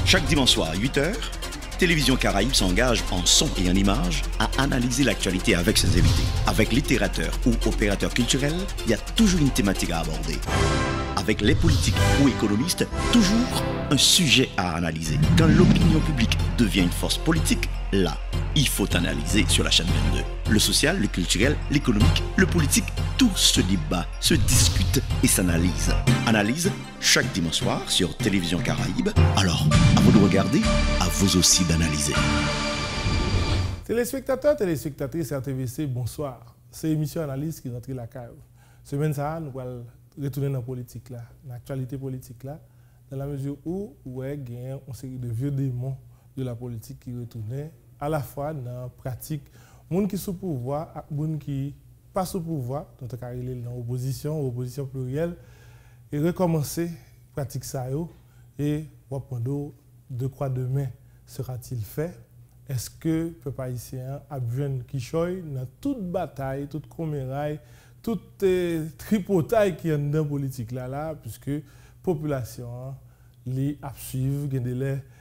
Chaque dimanche soir à 8h, Télévision Caraïbe s'engage en son et en images à analyser l'actualité avec ses invités. Avec littérateurs ou opérateurs culturels, il y a toujours une thématique à aborder. Avec les politiques ou économistes, toujours un sujet à analyser. Quand l'opinion publique devient une force politique, là, il faut analyser sur la chaîne 22. Le social, le culturel, l'économique, le politique, tout se débat, se discute et s'analyse. Analyse chaque dimanche soir sur Télévision Caraïbe. Alors, à vous de regarder, à vous aussi d'analyser. Téléspectateurs, téléspectatrices RTVC, bonsoir. C'est l'émission Analyse qui rentre la cave. Semaine ça, nous allons retourner dans la politique, dans l'actualité politique, là, dans la mesure où il y a une série de vieux démons de la politique qui retournent à la fois dans la pratique, les gens qui sont sous pouvoir et les gens qui pas sous pouvoir, donc dans l'opposition plurielle, et recommencer la pratique ça et répondre de quoi demain sera-t-il fait? Est-ce que le peuple haïtien a besoin qui choisit dans toute bataille, toute coméraille, toute tripotaille qui est dans la politique là, puisque la population les suivre,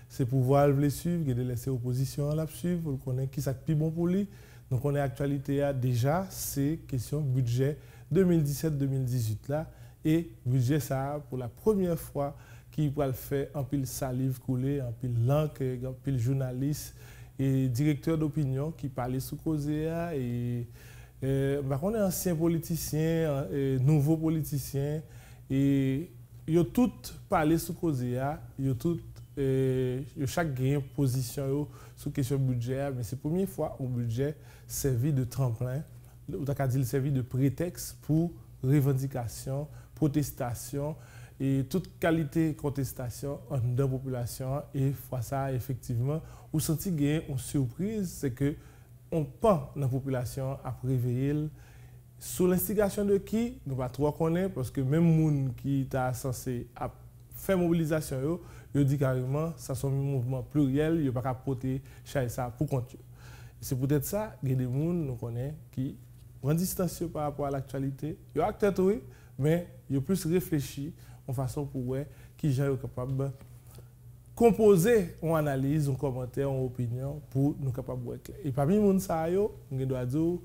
ses pouvoirs les suivre, ses oppositions la suivre, vous connaissez qui est plus bon pour lui. Donc on est actualité déjà, c'est question budget 2017-2018 là, et budget ça pour la première fois qui va le faire en pile salive coulée, en pile langue, en pile journaliste et directeur d'opinion qui parlait sous causé et on est ancien politicien, nouveau politicien et ils ont tous parlé sous causé, ils ont tous chaque gain position sur question budget, mais c'est la première fois où le budget servi de tremplin, ou dit servi de prétexte pour revendication, protestation et toute qualité de contestation en dans la population. Et fois ça, effectivement, ou senti gain une surprise, c'est que on pense dans la population à réveiller sous l'instigation de qui nous pas trop connaître parce que même monde qui est censé faire mobilisation yo dit carrément ça sont un mouvement pluriel, yo pas qu'à porter ça pour compte. C'est peut-être ça que des gens nous connaît qui prend distance par rapport à l'actualité, yo acteur oui, mais yo plus réfléchi en façon pour ouais qui gens capable composer une analyse, un commentaire, une opinion pour nous capable de clair. Et parmi les gens, on doit dire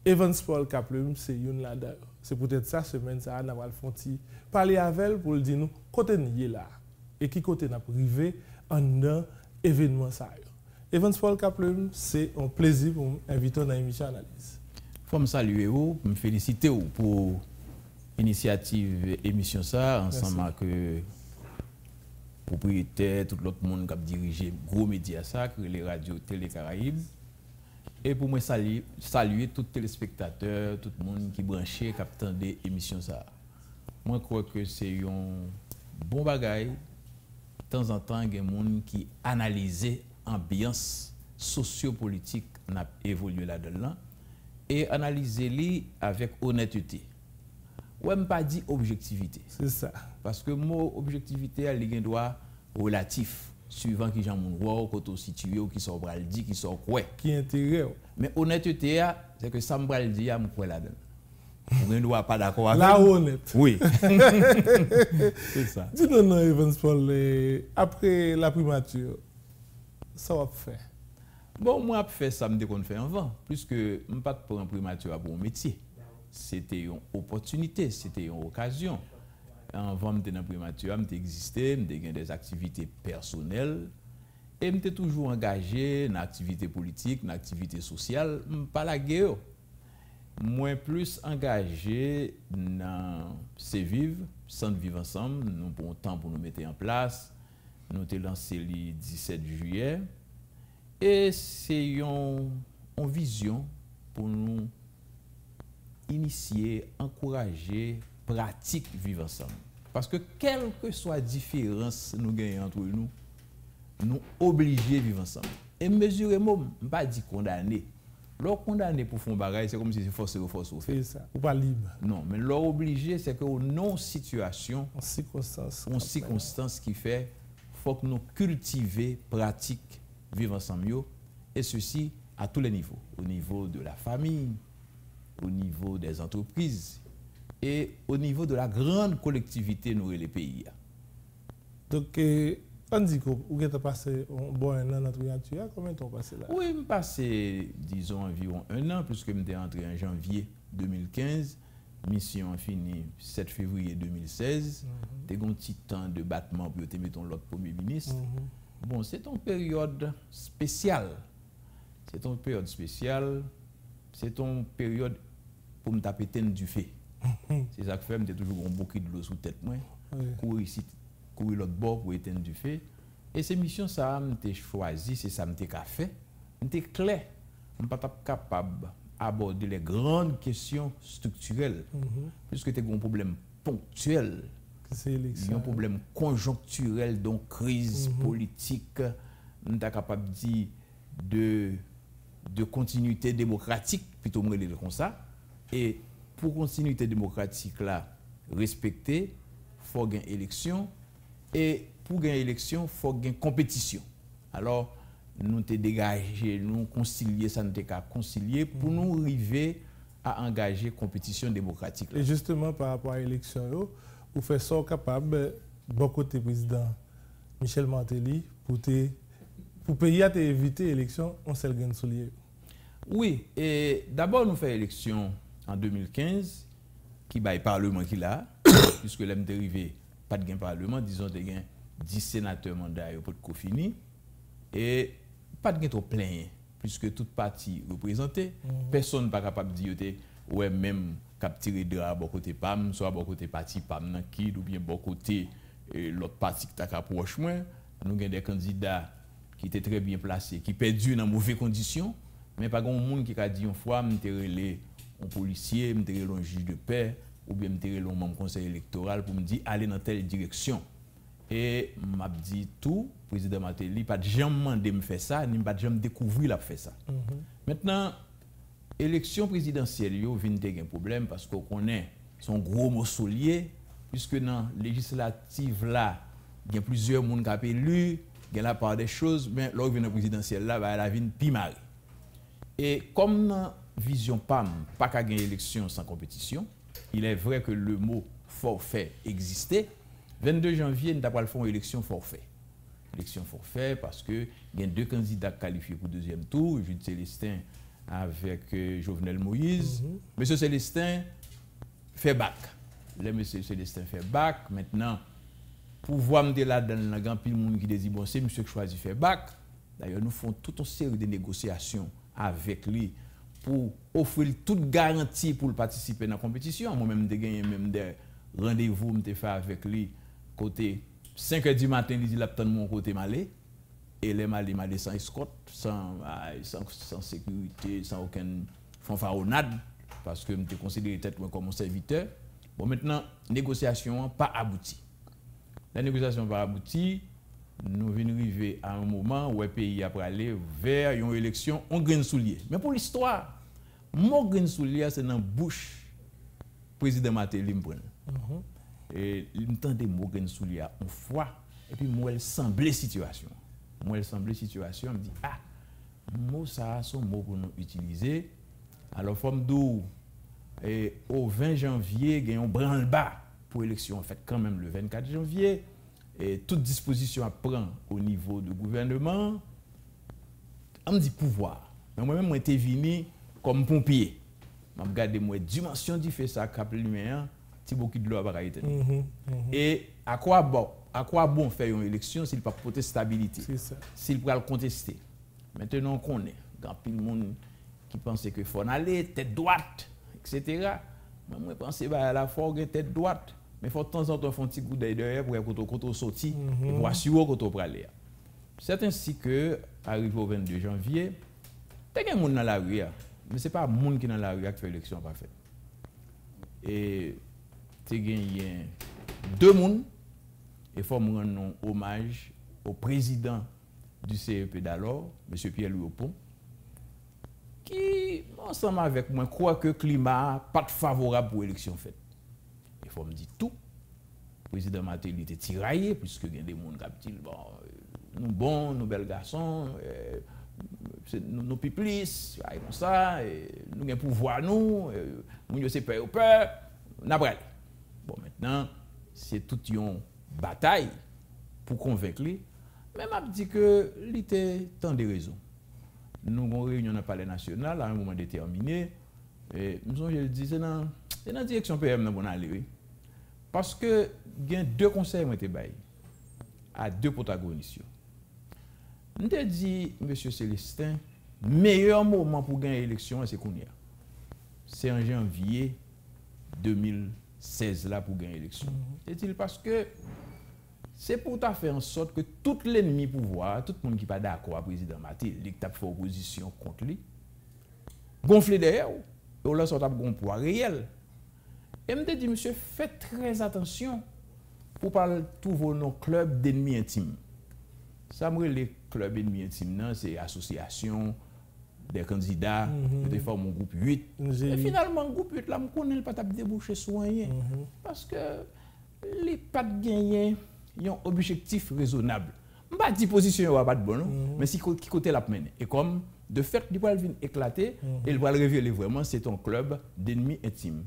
Evans Paul Kaplum, c'est une là-dedans. C'est peut-être ça, semaine, ça, nous allons parler avec elle pour dire nous, côté nous là, et qui côté nous privé en un événement ça. Evans Paul Kaplum, c'est un plaisir pour m'inviter dans l'émission Analyse. Il faut me saluer, pour me féliciter pour l'initiative émission ça, ensemble avec propriétaire, tout l'autre monde qui a dirigé gros médias ça, les radios Télé Caraïbes. Et pour moi saluer tous les téléspectateurs, tout le monde qui branché, qui attend des émissions ça. Moi je crois que c'est un bon bagage. De temps en temps, il y a des gens qui analysent l'ambiance sociopolitique qui a évolué là-dedans et analyser avec honnêteté. Ouais, je ne pas dire objectivité. C'est ça. Parce que le mot objectivité, il y a un droit relatif, suivant qui j'en vois, qui situé, qui sont dit, qui sont quoi. Qui intérêt. Mais honnêteté, c'est que ça me dit, je me là-dedans. Vous ne doit pas d'accord avec la honnête. Oui. C'est ça. Dis-nous, Evans Paul, après la primature, ça va faire. Bon, moi, je fais ça, je me fait avant, puisque je ne pas pour un primature pour un métier. C'était une opportunité, c'était une occasion. Avant de dans primature, j'existais, j'ai des activités personnelles et j'étais toujours engagé dans l'activité politique, dans l'activité sociale, pas la guerre. Moi plus engagé dans CVIV, Centre Vivre Ensemble, nous avons un temps pour nous mettre en place. Nous avons lancé le 17 juillet et c'est une vision pour nous initier, encourager, pratique vivre ensemble. Parce que quelle que soit la différence nous gagnons entre nous, nous obligés à vivre ensemble. Et mesurer, je ne pas dire condamner. Leur condamner pour faire un bagage, c'est comme si c'est force ou force. C'est ça, ou pas libre. Non, mais leur obligé, c'est que non situation, en circonstance qui fait, faut que nous cultivions, pratique vivre ensemble, et ceci à tous les niveaux. Au niveau de la famille, au niveau des entreprises et au niveau de la grande collectivité nous les pays. Donc On dit que vous avez passé un an dans Triantuya, combien de temps passé là? Oui, je passé, disons, environ un an, puisque je suis entré en janvier 2015. Mission finie 7 février 2016. Tu as un petit temps de battement pour te mettre l'autre premier ministre. Bon, c'est une période spéciale. C'est une période spéciale. C'est une période pour me taper tête du fait. C'est ça que fait, j'ai toujours un bouquet de l'eau sous tête. Courir ici, courir l'autre bord pour éteindre du fait. Et ces missions, ça, j'ai choisi, c'est ça que j'ai fait. J'étais clair. Je ne suis pas capable d'aborder les grandes questions structurelles. Puisque tu as un problème ponctuel. Il y a un problème conjoncturel, donc crise politique. On est capable de dire de continuité démocratique, plutôt comme ça. Et pour continuité démocratique là, respecter, il faut gagner élection. Et pour gagner élection, il faut gagner compétition. Alors, nous te dégager, nous concilier, ça nous qu'à concilier pour nous arriver à engager compétition démocratique. Là. Et justement, par rapport à l'élection, vous faites ça capable, bon côté président Michel Martelly, pour payer à éviter l'élection, on s'est gagné soulier. Oui, et d'abord nous faisons élection en 2015, qui va parlement qui là, puisque l'homme dérivé, pas de gain parlement, disons de gain 10 sénateurs mandats pour le fini, et pas de gain trop plein, puisque toute partie représentée, personne n'est pas capable de dire, ouais, même capturer de à bon côté PAM, soit à bon côté parti PAM, qui ou bien bon côté l'autre parti qui t'a approche moins. Nous avons des candidats qui étaient très bien placés, qui perdus dans de mauvaises conditions, mais pas grand monde qui a dit une fois, je un policier, je un juge de paix, ou bien je un membre du conseil électoral pour me dire aller dans telle direction. Et m'a dit tout, président Martelly, pas de jamais demandé me faire ça, ni pas de jamais découvrir la faire ça. Maintenant, élection présidentielle, il y a un problème parce qu'on connaît son gros mossolier, puisque dans la législative là, il y a plusieurs personnes qui ont élu, il y a la part des choses, mais lors de la présidentielle là, la vie pimari. Et comme dans vision PAM, pas qu'à gagner élection sans compétition, il est vrai que le mot forfait existait. 22 janvier, nous avons fait une élection forfait. Élection forfait parce qu'il y a deux candidats qualifiés pour le deuxième tour, Jules Célestin avec Jovenel Moïse. Monsieur Célestin fait bac. Le monsieur Célestin fait bac. Maintenant, pour voir me là dans la grande pile monde qui dit bon c'est monsieur qui choisit faire bac. D'ailleurs, nous faisons toute une série de négociations avec lui pour offrir toute garantie pour participer à la compétition. Moi-même, j'ai gagné même des rendez-vous que fait avec lui côté 5h du matin, il dit là mon côté malé. Et les malés sans escorte, sans sécurité, sans aucune fanfaronnade, parce que je considère tête comme un serviteur. Bon, maintenant, négociation pas abouti. La négociation pas abouti, nous venons arriver à un moment où le pays a aller vers une élection en grain soulier. Mais pour l'histoire, mon grain soulier, c'est dans la bouche président Martelly. Et il me tendait mon grain soulier une fois, et puis moi, il semblait situation. Moi, il semblait situation, je me dis, ah, mot ça, son mot pour nous utiliser. Alors, forme d'où, au 20 janvier, il y a un branle-bas pour l'élection, en fait, quand même le 24 janvier. Et toute disposition à prendre au niveau du gouvernement, on me dit pouvoir. Mais moi-même, moi, j'étais venu comme pompier. Je regarde moi, dimension du fait ça, cap lumière, petit beaucoup de l'eau à bagaille. Et à quoi bon faire une élection s'il n'y a pas de stabilité, s'il peut le contester. Maintenant, on connaît, il y a plein de monde qui pense qu'il faut aller, tête droite, etc. Mais moi, je pense que la forge tête droite. Mais il faut de temps en temps faire un petit coup d'œil derrière pour sortir, pour assurer qu'on peut aller. C'est ainsi que, arrivé au 22 janvier, il y a des gens dans la rue, mais ce n'est pas les gens qui sont dans la rue qui fait l'élection parfaite. Et il y a deux personnes, et il faut rendre hommage au président du CEP d'alors, M. Pierre-Louis Opon, qui, ensemble avec moi, croit que le climat n'est pas favorable pour l'élection faite. Il faut me dire tout. Le président Martelly était tiraillé, puisque il y a des gens qui disent, bon, nous bons, nous belles garçons, nous piplis, comme ça, nous avons pouvoir, nous sommes peur au peur, nous avons Bon, maintenant, c'est toute une bataille pour convaincre lui, Mais m'a dit que il était tant de raisons. Nous avons une réunion dans le palais national à un moment déterminé. Et nous je le dis, c'est dans la direction PM dans bon aller. Oui. Parce que il y a deux conseils qui ont été baillés à deux protagonistes. Nous avons dit, M. Célestin, le meilleur moment pour gagner l'élection, c'est qu'on y a. C'est en janvier 2016 là pour gagner l'élection. C'est-il parce que c'est pour faire en sorte que tout l'ennemi pouvoir, tout le monde qui n'est pas d'accord avec le président Maté, qui a fait opposition contre lui, gonfler derrière, et là, ça a un pouvoir réel. Et je me dit, monsieur, faites très attention pour parler de tous vos clubs d'ennemis intimes. Ça, les clubs ennemis intimes, c'est l'association des candidats, de forme un groupe 8. Et finalement, le groupe 8, là, je ne connais pas déboucher sur rien. Parce que les pas de gagner, ils ont un objectif raisonnable. Je ne dis pas que la position n'est pas de bon, mais c'est qui côté la mener. Et comme, de fait, il va éclater, et il va le révéler vraiment, c'est un club d'ennemis intimes.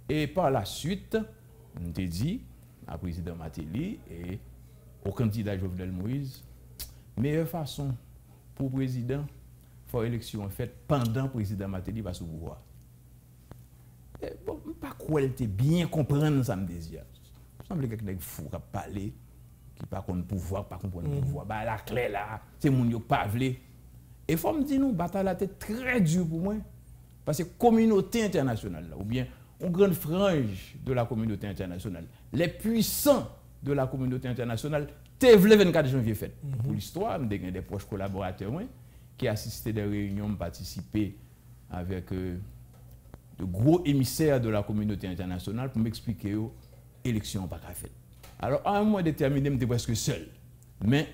Et par la suite, on te dit, à président Matéli et au candidat Jovenel Moïse, meilleure façon pour le président, faire élection en fait pendant le président Matéli va sous pouvoir. Bon, pas quoi elle était bien comprendre ça me désire. Il semble que quelqu'un fou qui a parlé, qui pas contre pouvoir, pas comprendre le pouvoir. Bah la clé là, c'est mon yo pas vle. Et faut me dire nous bataille là était très dur pour moi parce que communauté internationale là, ou bien une grande frange de la communauté internationale, les puissants de la communauté internationale, t'es le 24 janvier fait. Pour l'histoire, j'ai des proches collaborateurs qui assistaient des réunions, participaient avec de gros émissaires de la communauté internationale pour m'expliquer l'élection pas qu'à faire. Alors à un moment déterminé, j'étais presque seul. Mais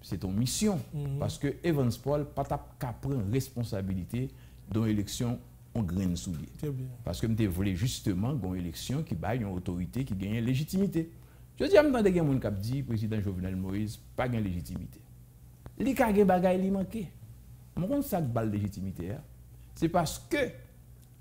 c'est ton mission parce que Evans Paul pas qu'à prendre responsabilité dans l'élection on graine soulier. Parce que je voulais justement une élection qui baille une autorité qui gagne légitimité. Je dis à m'entendre des gens qui dit président Jovenel Moïse pas gagne légitimité. Li ka gen bagay li manqué. Mon ça balle légitimité c'est parce que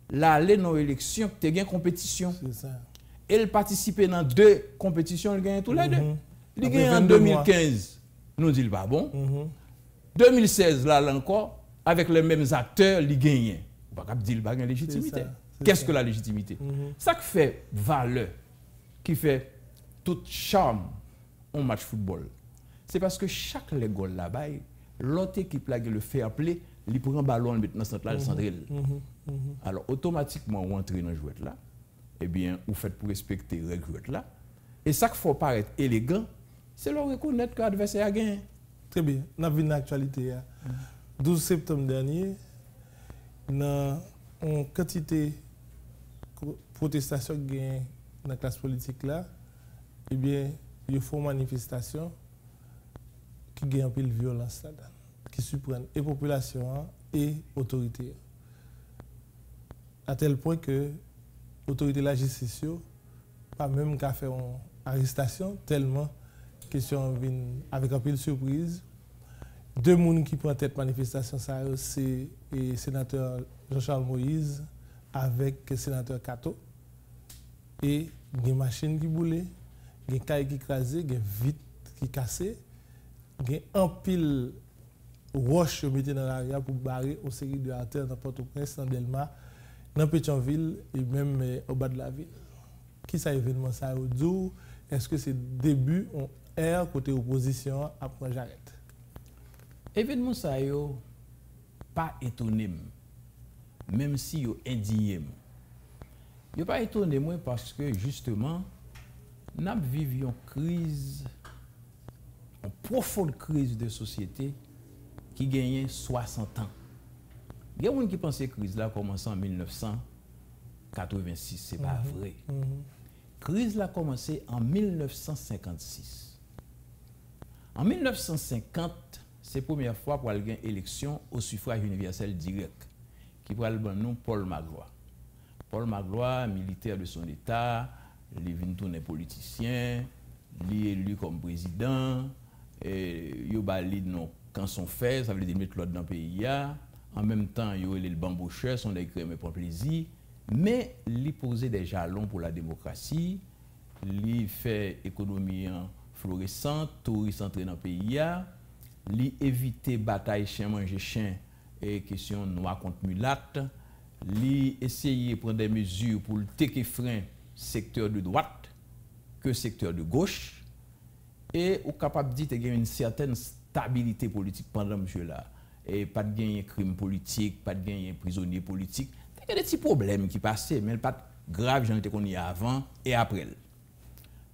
l'aller dans l'élection tu gagne compétition. C'est ça. Elle participer dans deux compétitions, elle gagne tous les deux. Il gagne en 2015. Nous dit pas bon. 2016 là encore avec les mêmes acteurs, il gagne. On va dire qu'il y a légitimité. Qu'est-ce que la légitimité? Ça qui fait valeur, qui fait tout charme en match football, c'est parce que chaque goal là-bas, l'autre équipe là qui le fait appeler, il prend un ballon, il met dans le centre là, le centre. Alors automatiquement, on entre dans le jouet là, eh bien, vous faites pour respecter le jouet là. Et ça qu'il faut paraître élégant, c'est le reconnaître que l'adversaire a gagné. Très bien. Nous avons une actualité. 12 septembre dernier, dans une quantité de protestations dans la classe politique là, eh bien, il y a une manifestation qui gagne un peu de violence là-dedans, qui surprend et population et autorité. À tel point que l'autorité de la justice pas même qu'à faire une arrestation, tellement question avec un peu de surprise. Deux personnes qui prennent tête manifestation, c'est le sénateur Jean-Charles Moïse avec le sénateur Kato. Et il y a des machines qui boulent, il y a des cailles qui crasent, il y a des vitres qui cassent, il y a un pile roche mis dans l'arrière pour barrer une série de artères dans Port-au-Prince, dans Delma, dans Pétionville et même au bas de la ville. Qui est événement ça aujourd'hui? Est-ce que c'est début en air côté opposition après j'arrête? Événement ça yo pas étonné même si yo indigné. Yo pas étonné moi parce que justement n'a vécu une crise, une profonde crise de société qui gagnait 60 ans. Il y a des gens qui pensent que la crise là commencé en 1986, c'est pas vrai. La crise là a commencé en 1956. En 1950, c'est la première fois pour aller gagner élection au suffrage universel direct, qui prend le nom Paul Magloire. Paul Magloire, militaire de son État, il est venu tourner politicien, il est élu comme président, il a non quand son fait, ça veut dire mettre l'autre dans le pays. En même temps, il y a le bamboucheur, son écrit mais pour plaisir, mais il posait des jalons pour la démocratie, il fait économie florissante, touristes entrés dans le pays. li éviter bataille chien manger chien et question noir contre mulâtre, li essayer prendre des mesures pour le teker frein secteur de droite que secteur de gauche et ou capable dit qu'il y a une certaine stabilité politique pendant monsieur là et pas de gagner crime politique, pas de gagner prisonnier politique, il y a des petits problèmes qui passaient mais pas grave j'en étais qu'on y a avant et après.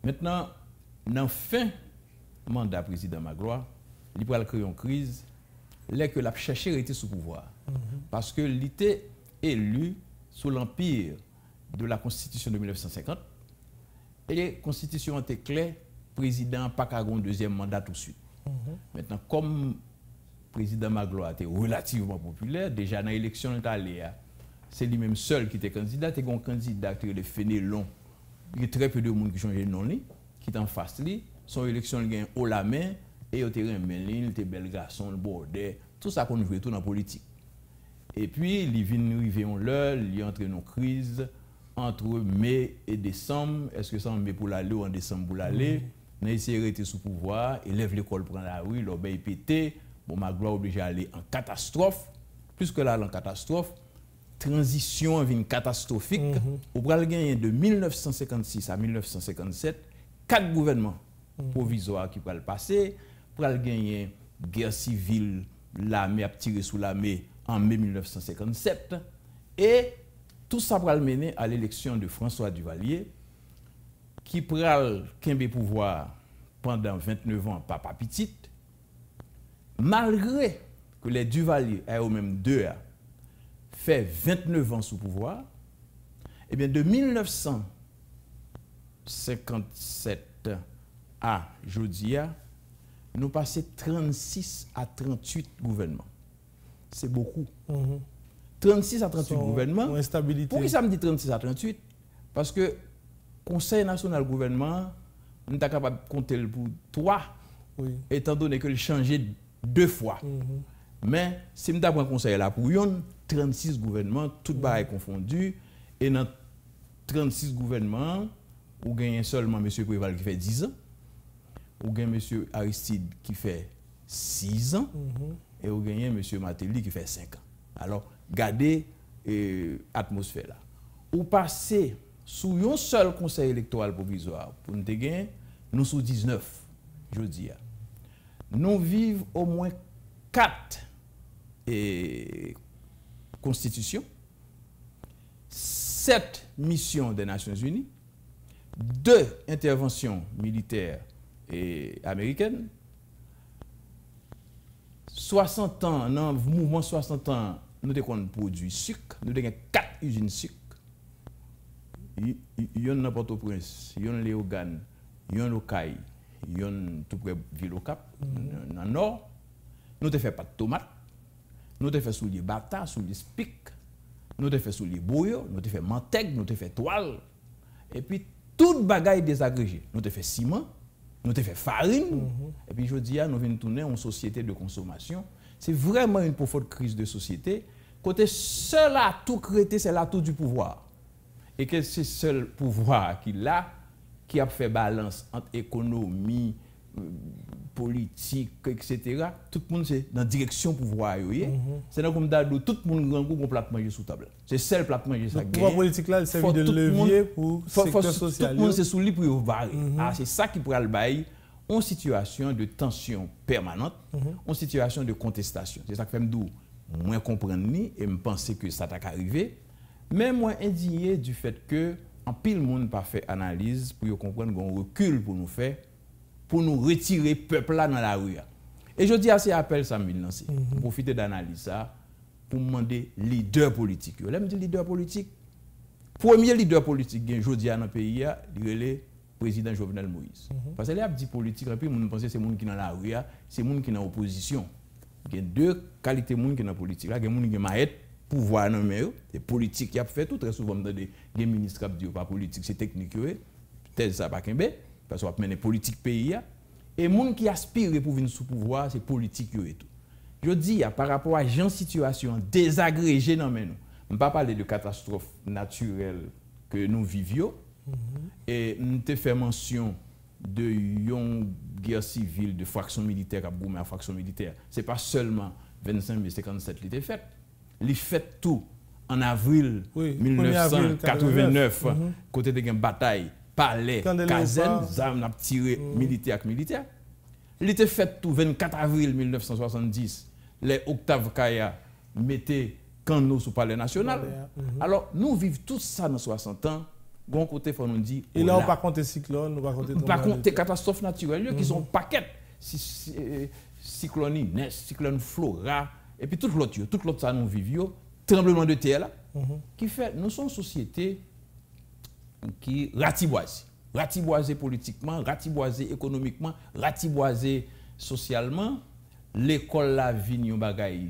Maintenant dans fin mandat président Magloire, il va créer une crise là que la chercher était sous pouvoir parce que il était élu sous l'empire de la Constitution de 1950 et la Constitution était claire, président pas qu'à un deuxième mandat tout de suite. Maintenant comme président Magloire était relativement populaire, déjà dans l'élection c'est lui-même seul qui était candidat, et un candidat qui est Fénélon, il y a très peu de monde qui changé de nom qui est en face lui, son élection il gagne haut la main et au terrain il était bel garçon, le bordet, tout ça qu'on veut tout dans la politique. Et puis, il vient arriver en l'heure, il est entré dans une crise entre mai et décembre. Est-ce que c'est en mai pour l'aller ou en décembre pour l'aller? Il a essayé de rester sous pouvoir, élève l'école prend la rue, l'obéit pété. Bon, Magloire obligé à aller en catastrophe. Plus que là, en catastrophe, transition vient catastrophique. Au bras gagner de 1956 à 1957, 4 gouvernements provisoires qui pourraient le passer. Pour gagner guerre civile, l'armée a tiré sous l'armée en mai 1957 et tout ça va mener à l'élection de François Duvalier qui pral kembe pouvoir pendant 29 ans papa petite malgré que les Duvalier aient au même deux fait 29 ans sous pouvoir et bien de 1957 à Jodia nous passons 36 à 38 gouvernements. C'est beaucoup. 36 à 38 gouvernements. Pourquoi ça me dit 36 à 38? Parce que le Conseil national gouvernement, on est capable de compter pour 3, étant donné que le changé 2 fois. Mais si je prends un conseil là pour 36 gouvernements, tout bas est confondu, et dans 36 gouvernements, vous gagnez seulement M. Préval qui fait 10 ans, vous gagnez M. Aristide qui fait 6 ans, et vous gagnez M. Matéli qui fait 5 ans. Alors, gardez l'atmosphère là. Vous passez sous un seul conseil électoral provisoire pour nous gagner, nous sous 19, je dis. Nous vivons au moins 4 constitutions, 7 missions des Nations Unies, 2 interventions militaires américaines, 60 ans, dans le mouvement 60 ans, nous avons produit sucre, nous avons 4 usines sucre. Il y en a Port-au-Prince, il y en a Léogane, il y en a Locaille, il y en a tout près de Ville-au-Cap, dans le nord. Nous avons fait pas de tomates, nous avons fait sous les bata, sous les spics, nous avons fait sous les bouillons, nous avons fait mantègue, nous avons fait toile. Et puis, toute bagaille désagrégée. Nous avons fait ciment, nous avons fait farine. Et puis, je dis, nous venons tourner en société de consommation. C'est vraiment une profonde crise de société. Côté seul atout créé, c'est l'atout du pouvoir. Et que c'est seul pouvoir qui a fait balance entre économie, politique, etc. Tout le monde c'est dans la direction pouvoir. C'est dans comme d'ado, tout le monde grand coup plat manger sous table. C'est seul plat manger ça. Le pouvoir politique là, il servi de levier pour le secteur social. Tout le monde c'est sous lui pour barrer. C'est ça qui pourra le bailler en situation de tension permanente, en situation de contestation. C'est ça que fait me dire moins comprendre ni et me penser que ça t'a arrivé, mais moins indigné du fait que en pile monde pas fait analyse pour comprendre qu'on recule pour nous faire pour nous retirer peuple là dans la rue. Et je dis à ces appels ça me lancer. Profiter d'analyse ça pour demander leader politique. Là me dit leader politique. Premier leader politique gain jodi dans le pays il est le président Jovenel Moïse. Parce que les dit politique et puis on pense c'est monde qui dans la rue, c'est monde qui dans opposition. Il y a deux qualités monde qui dans politique là, il y a monde qui maître pouvoir dans mais c'est politique qui a fait tout très souvent dans des ministres qui disent pas politique, c'est technique peut-être ça pas kembe parce qu'on mener politique pays et monde qui aspire pour venir sous pouvoir, c'est politique et tout. Je dis par rapport à une situation désagrégée dans nous. On ne pas parler de catastrophe naturelle que nous vivions et nous te fait mention de une guerre civile, de fraction militaire à Boumé à fraction militaire. Ce n'est pas seulement 25 mai 57 qui était fait. Il fait tout en avril 1989, côté de une bataille, palais, caserne, armes à tirer militaire avec militaire. Il était fait tout 24 avril 1970, les Octave Kaya mettaient Kano sous le palais national. Alors, nous vivons tout ça dans 60 ans. Bon côté, il faut nous dire. Et là, on ne va pas compter cyclone, on va compter. Par contre, des catastrophes naturelles qui sont paquets. Cyclone Inès, cyclone Flora, et puis tout l'autre, ça nous vivons. Tremblement de terre là, qui fait, nous sommes une société qui ratiboisée politiquement, ratiboisée économiquement, ratiboisée socialement. L'école la vie un bagay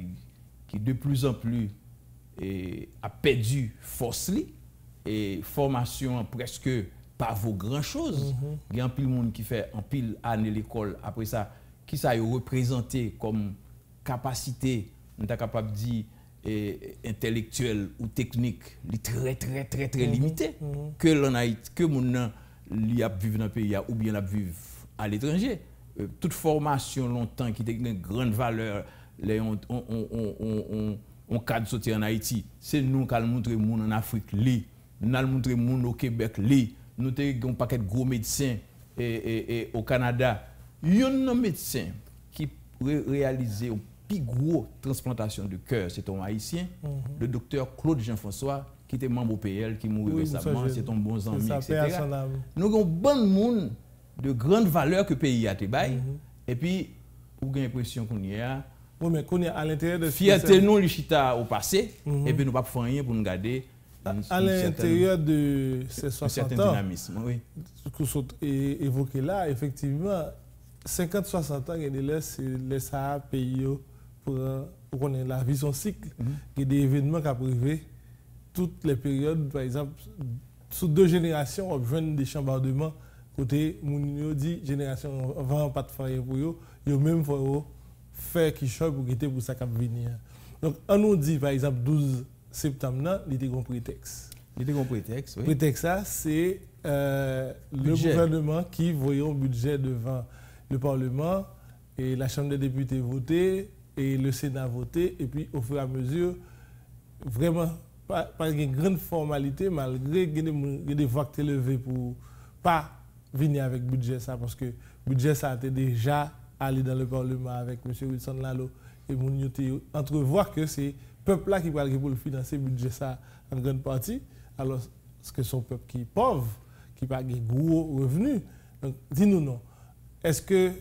qui de plus en plus a perdu force et formation presque pas vaut grand chose. Il y a un pile monde qui fait un pile année l'école après ça qui ça représenté comme capacité, on est capable de dire intellectuel ou technique, très limité que l'on a que mon li a vivre dans le pays ou bien la vivre à l'étranger. Toute formation longtemps qui était une grande valeur, on cadre sortir en Haïti, c'est nous qui allons montrer monde en Afrique nous allons montrer monde au Québec nous avons un paquet de gros médecins et au Canada, il y a un médecin qui réalisait plus gros transplantation de cœur, c'est un haïtien, le docteur Claude Jean-François, qui était membre au PL, qui mourut récemment, c'est un bon ami, etc. Nous avons bon monde de grande valeur que le pays a été bail, et puis, vous avez l'impression qu'on y a. Oui, mais qu'on est à l'intérieur de fierté, nous, les chita au passé, et puis nous ne pas faire rien pour nous garder. À l'intérieur de ces 60 ans, dynamisme, oui. Que sont évoqués là, effectivement, 50-60 ans, il y a les pays pour qu'on ait la vie son cycle. Il y a des événements qui ont privé toutes les périodes, par exemple, sous 2 générations, on vient des chambardements. Côté, mon dit, génération avant pas de faire pour eux, ils ont même fait qui choque pour quitter pour ça qui venir. Donc, on nous dit, par exemple, 12 septembre, il y a un prétexte. Il y a un prétexte, oui. Prétexte, ça, c'est le gouvernement qui voyait un budget devant le Parlement et la Chambre des députés votait et le Sénat votait. Et puis, au fur et à mesure, vraiment, pas une grande formalité, malgré qu'il y a des voix qui étaient levées pour pas venir avec le budget, ça, parce que le budget, ça a été déjà allé dans le Parlement avec M. Wilson Lalo et Mounioté, entrevoir que c'est peuple là qui va pour le financer le budget ça en grande partie, alors que son peuple qui est pauvre, qui n'a pas de gros revenus. Donc, dis-nous non. Est-ce que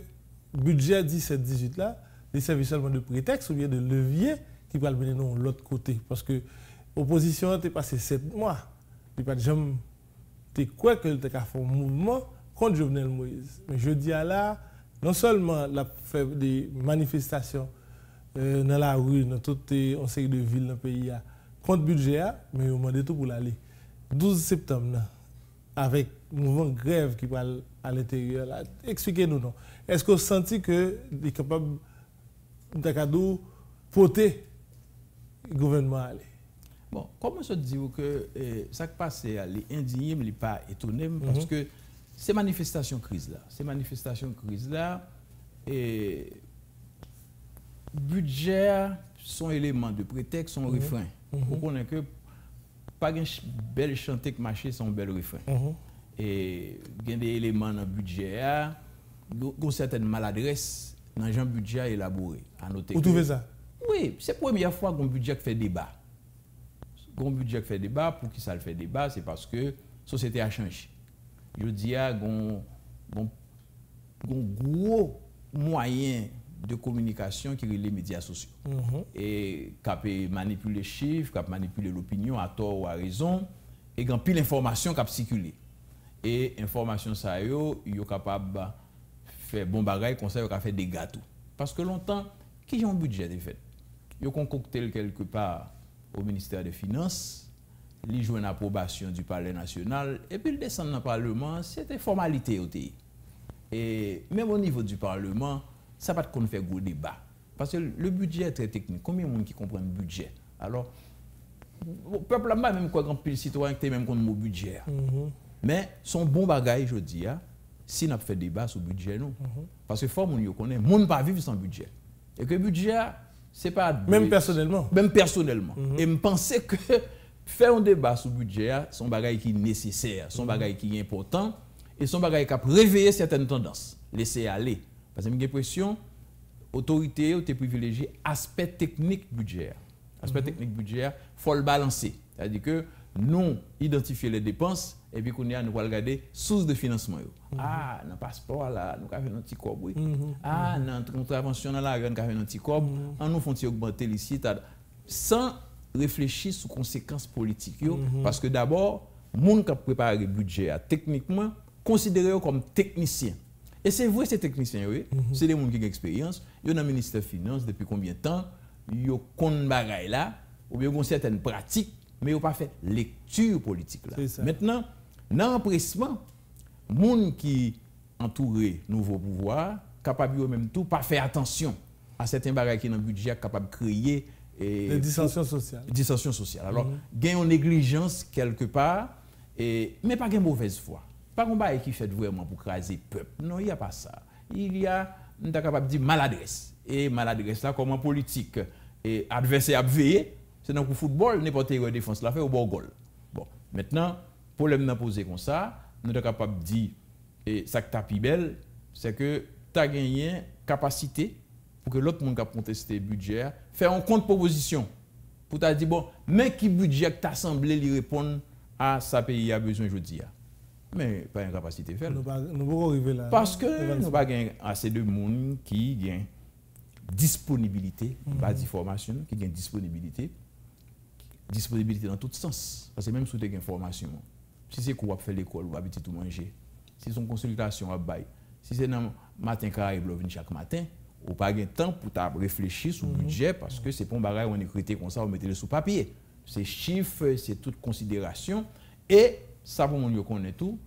le budget 17-18 là, il servent seulement de prétexte ou bien de levier qui va le mener de l'autre côté? Parce que l'opposition a passé 7 mois. Il n'y a pas de jamais. Tu quoi que tu as fait un mouvement contre Jovenel Moïse. Mais je dis à là, non seulement la fait des manifestations dans la rue, dans toutes les série de villes dans le pays, contre le budget, mais on demande tout pour l'aller. 12 septembre, avec le mouvement grève qui parle à l'intérieur, expliquez-nous non. Est-ce que vous sentez que vous êtes capable de porter le gouvernement à aller? Bon, comment je dis que ça qui passe, est indigné, mais pas étonné, parce que ces manifestations crise-là, et budget, son élément de prétexte, son refrain. Vous connaissez que pas un bel chanté que marché, son bel refrain. Et il y a des éléments dans le budget, il y a une certaine maladresse dans le budget élaboré. Vous trouvez ça? Oui, c'est la première fois qu'un budget fait débat. Un budget fait débat, pour qui ça le fait débat, c'est parce que la société a changé. Je dis, il y a un gros moyen de communication qui est les médias sociaux. Et qui peut manipuler les chiffres, qui peut manipuler l'opinion à tort ou à raison, et il y a pile d'informations qui circulent. Et l'information, ça y est capable de faire bon bagage, comme ça, il faire des gâteaux. Parce que longtemps, qui a un budget de fait? Il y a concocté quelque part au ministère des Finances, il joue une approbation du Palais national, et puis il descend dans le Parlement, c'était formalité. Et même au niveau du Parlement, ça ne va pas faire gros débat. Parce que le budget est très technique. Combien de monde qui comprend le budget? Alors, le peuple là-bas, même quoi, grand pile citoyen qui est même contre le budget. Mais son bon bagage, je dis, si n'a fait débat sur budget nous. Parce que faut moun yo connaît, moun pas vivre sans budget. Et que budget c'est pas même personnellement. Et me penser que faire un débat sur budget son bagage qui est nécessaire, son bagage qui est important et son bagage qui a réveillé certaines tendances. Laisser aller parce que j'ai l'impression autorité ou te privilégié aspect technique budget. Aspect technique budget, faut le balancer. C'est-à-dire que nous identifier les dépenses et puis qu'on y a nous regarder source de financement. Ah, dans passeport là, nous avons un petit corps. Ah, dans contravention là, nous avons un petit corps. On nous font augmenter les sites sans réfléchir sur conséquences politiques parce que d'abord, monde qui a préparé le budget techniquement considéré comme technicien. Et c'est vrai ces techniciens c'est des gens qui ont expérience, ils ont dans le ministère des Finances depuis combien de temps, ils ont une bagaille là ou bien ont certaines pratiques mais ils n'ont pas fait lecture politique là. Maintenant, dans l'empressement, les gens qui entourent nouveau pouvoir, capables eux même tout pas faire attention à certains bagages qui dans le budget capable de créer des dissensions sociales. Alors, il y a une négligence quelque part mais pas une mauvaise foi. Pas un bagage qui fait vraiment pour craser le peuple. Non, il n'y a pas ça. Il y a, on est capable de dire maladresse. Et maladresse là, comme en politique, et adversaire à veiller, c'est dans le football, n'importe quelle défense la fait au bon goal. Bon, maintenant, problème n'a posé comme ça, nous sommes capables de dire, et ça que tu as plus belle, c'est que tu as gagné capacité pour que l'autre monde qui a contesté le budget, faire une contre-proposition. Pour te dire, bon, mais qui budget que tu as semblé lui répondre à sa pays a besoin aujourd'hui. Mais pas une capacité de faire. Nous pouvons arriver là. Parce que nous n'avons pas assez de monde qui ont disponibilité, pas d'information, qui ont disponibilité dans tout sens. Parce que même si tu as une information, si c'est quoi faire l'école, ou habiter tout manger, si c'est une consultation à bail, si c'est dans matin carré, chaque matin, ou pas de temps pour réfléchir sur le budget, parce que c'est pas un bagage on écrit comme ça, on mettait le sous papier. C'est chiffres, c'est toute considération. Et ça, pour nous connaît tout.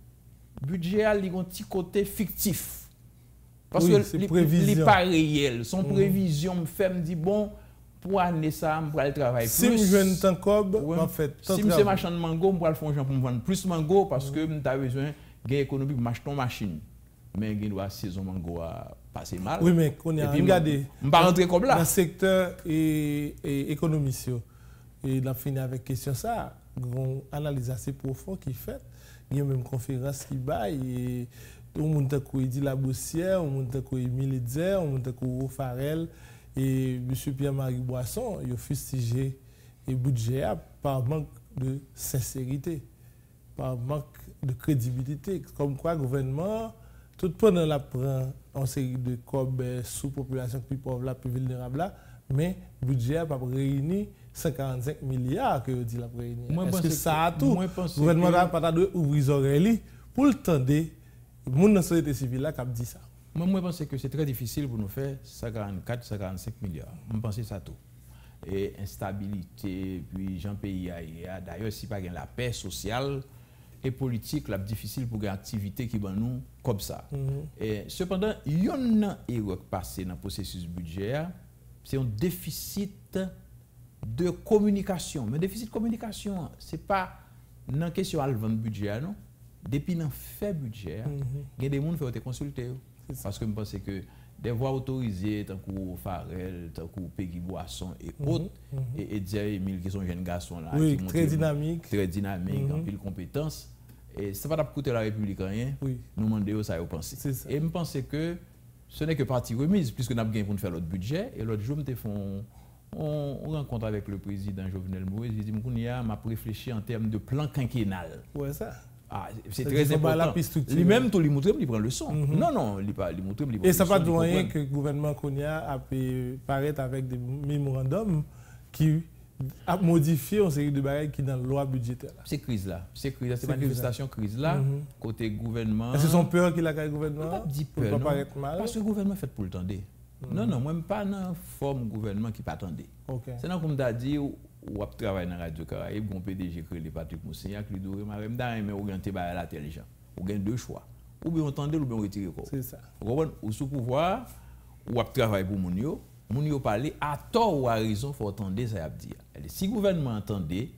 Budget a un petit côté fictif. Parce que il n'est pas réel. Son prévision me fait me dire, bon, pour année ça, je vais travailler plus. Si je viens de cob, en fait, si je suis marchand de mango, je vais faire pour me vendre plus de mango parce que je ai besoin d'une économie pour m'acheter une machine. Mais il y a saison mango à passer mal. Oui, mais on a regardé. Je ne vais pas rentrer comme là. Dans le secteur économique, et on a fini avec question ça. Une analyse assez profonde qui fait. Il y a même une conférence qui baille. Tout le monde a dit la Bossière, tout le monde a Militaire, tout le monde a Farel et M. Pierre-Marie Boisson, ils ont fustigé le budget par manque de sincérité, par manque de crédibilité. Comme quoi, le gouvernement, tout pendant la prend en série de cob sous-population plus pauvre, plus vulnérable, mais le budget n'a pas réuni 145 milliards que dit la réunion. Est-ce que ça a tout? Le gouvernement n'a pas ouvrir les oreilles pour le temps de monde dans la société civile qui a dit ça. Moi, je pense que c'est très difficile pour nous faire 144, 145 milliards. Je pense que c'est ça tout. Et instabilité, puis Jean-Pays, d'ailleurs, si pas la paix sociale et politique, c'est difficile pour une activité qui va nous comme ça. Et cependant, il y a un erreur passé dans le processus budgétaire, c'est un déficit de communication. Mais déficit de communication, ce n'est pas une question de vendre budget, non? Depuis le fait budget, il y a des gens qui ont été consultés. Parce que je pense que des voix autorisées, tant que Farel, tant que Peggy Boisson et autres, et Dieu Emile qui sont jeunes garçons là, oui, qui très dynamiques, en pile compétences. Et ça ne va pas coûter la République rien. Nous demandons ça à penser. Et je pense que ce n'est que partie remise, puisque nous avons gagné pour faire l'autre budget. Et l'autre jour, nous avons on rencontre avec le président Jovenel Moïse. Il dit que m'a réfléchi en termes de plan quinquennal. Ouais, ça. Ah, c'est très important. Lui-même, tout il prend le son. Non, il pas le montre. Et ça n'a pas de moyen que le gouvernement Konya a pu paraître avec des mémorandums qui a modifié une série de barrières qui dans la loi budgétaire. C'est crise là. C'est manifestation crise là. Côté gouvernement. Est-ce que son peur qu'il a avec le gouvernement? Pas dit peur. Pas paraître mal. Parce que le gouvernement fait pour le tendre. Non, moi, pas dans forme gouvernement qui pas attendait. C'est dans comme tu as dit. Ou à travailler dans la radio Caraïbe, on PDG créé les Patrick Moussignac, qui doit mais orienter vers l'intelligence. On gagne deux choix. Ou bien on tendait ou bien on retire. C'est ça. Ou sous pouvoir, ou à travailler pour Mounio parler à tort ou à raison, il faut entendre ça dire. Si le gouvernement entendait,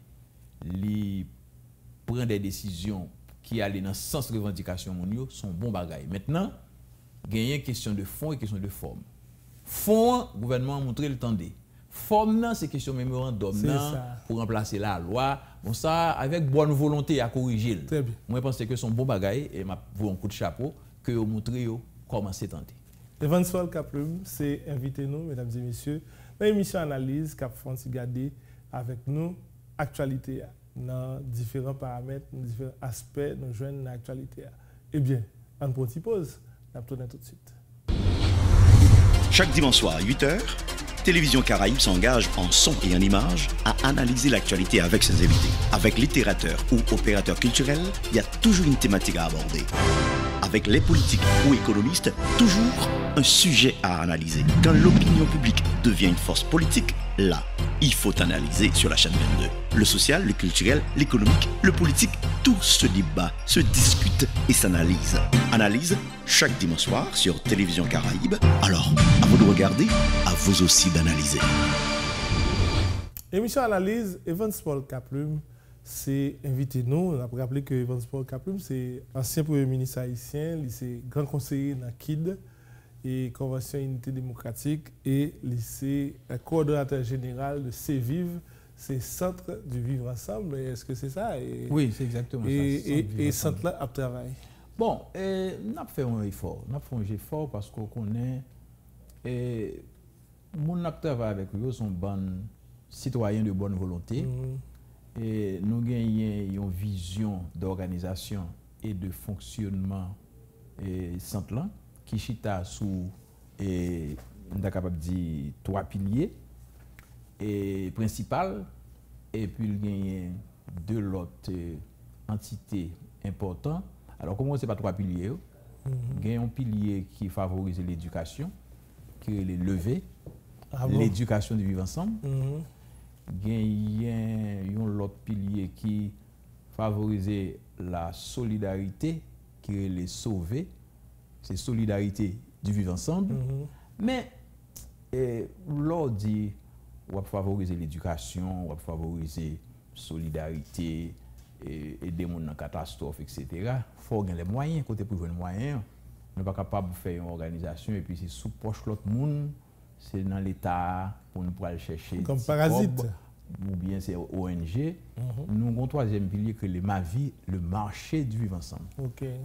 il prend des décisions qui allait dans le sens revendication mondiaux sont bons bagailles. Maintenant, gagner question de fond et question de forme. Fond, le gouvernement a montré le temps. Forme, c'est question mémorandum pour remplacer la loi. Bon, ça, avec bonne volonté à corriger. Moi, je pense que c'est un bon bagaille et je vous un coup de chapeau que vous montrez comment c'est tenté. Evanswell Kaploum, c'est invité nous, mesdames et messieurs, dans l'émission Analyse, Cap France garder avec nous actualité dans différents paramètres, dans différents aspects de nos jeunes actualité. Eh bien, on prend une petite pause, on va tourner tout de suite. Chaque dimanche soir à 8h, Télévision Caraïbe s'engage en son et en images à analyser l'actualité avec ses invités. Avec littérateur ou opérateur culturel, il y a toujours une thématique à aborder. Avec les politiques ou économistes, toujours un sujet à analyser. Quand l'opinion publique devient une force politique, là, il faut analyser sur la chaîne 22. Le social, le culturel, l'économique, le politique, tout se débat, se discute et s'analyse. Analyse chaque dimanche soir sur Télévision Caraïbe. Alors, à vous de regarder, à vous aussi d'analyser. Émission Analyse, Evanswell Kaploum, c'est invité nous. On a rappelé que Evanswell Kaploum, c'est ancien premier ministre haïtien, c'est grand conseiller dans KID et Convention Unité démocratique et c'est coordonnateur général de CVIV, c'est Centre du Vivre Ensemble. Est-ce que c'est ça? Oui, c'est exactement ça. Et Centre là a travaillé. Bon, nous avons fait un effort. Nous avons fait un effort parce qu'on connaît. Nous avons travaillé avec eux, sont bons citoyens de bonne volonté. Et nous avons une vision d'organisation et de fonctionnement centre là qui chita sous on est capable de dire 3 piliers et principal et puis il y a 2 autres entités importantes. Alors comment c'est pas 3 piliers? Il y a un pilier qui favorise l'éducation, qui est l'élevé, l'éducation de vivre ensemble. Il y a un autre pilier qui favorise la solidarité, qui est les sauver. C'est solidarité du vivre ensemble. Mais l'on dit on va favoriser l'éducation, on va favoriser solidarité, aider les gens dans catastrophe, etc. Il faut gagner les moyens. Côté pour les moyens, on n'est pas capable de faire une organisation et puis c'est sous poche l'autre monde, c'est dans l'État pour nous aller chercher. Comme parasite. Ou bien c'est ONG. Nous avons un troisième pilier que le MAVI, le marché du vivre ensemble.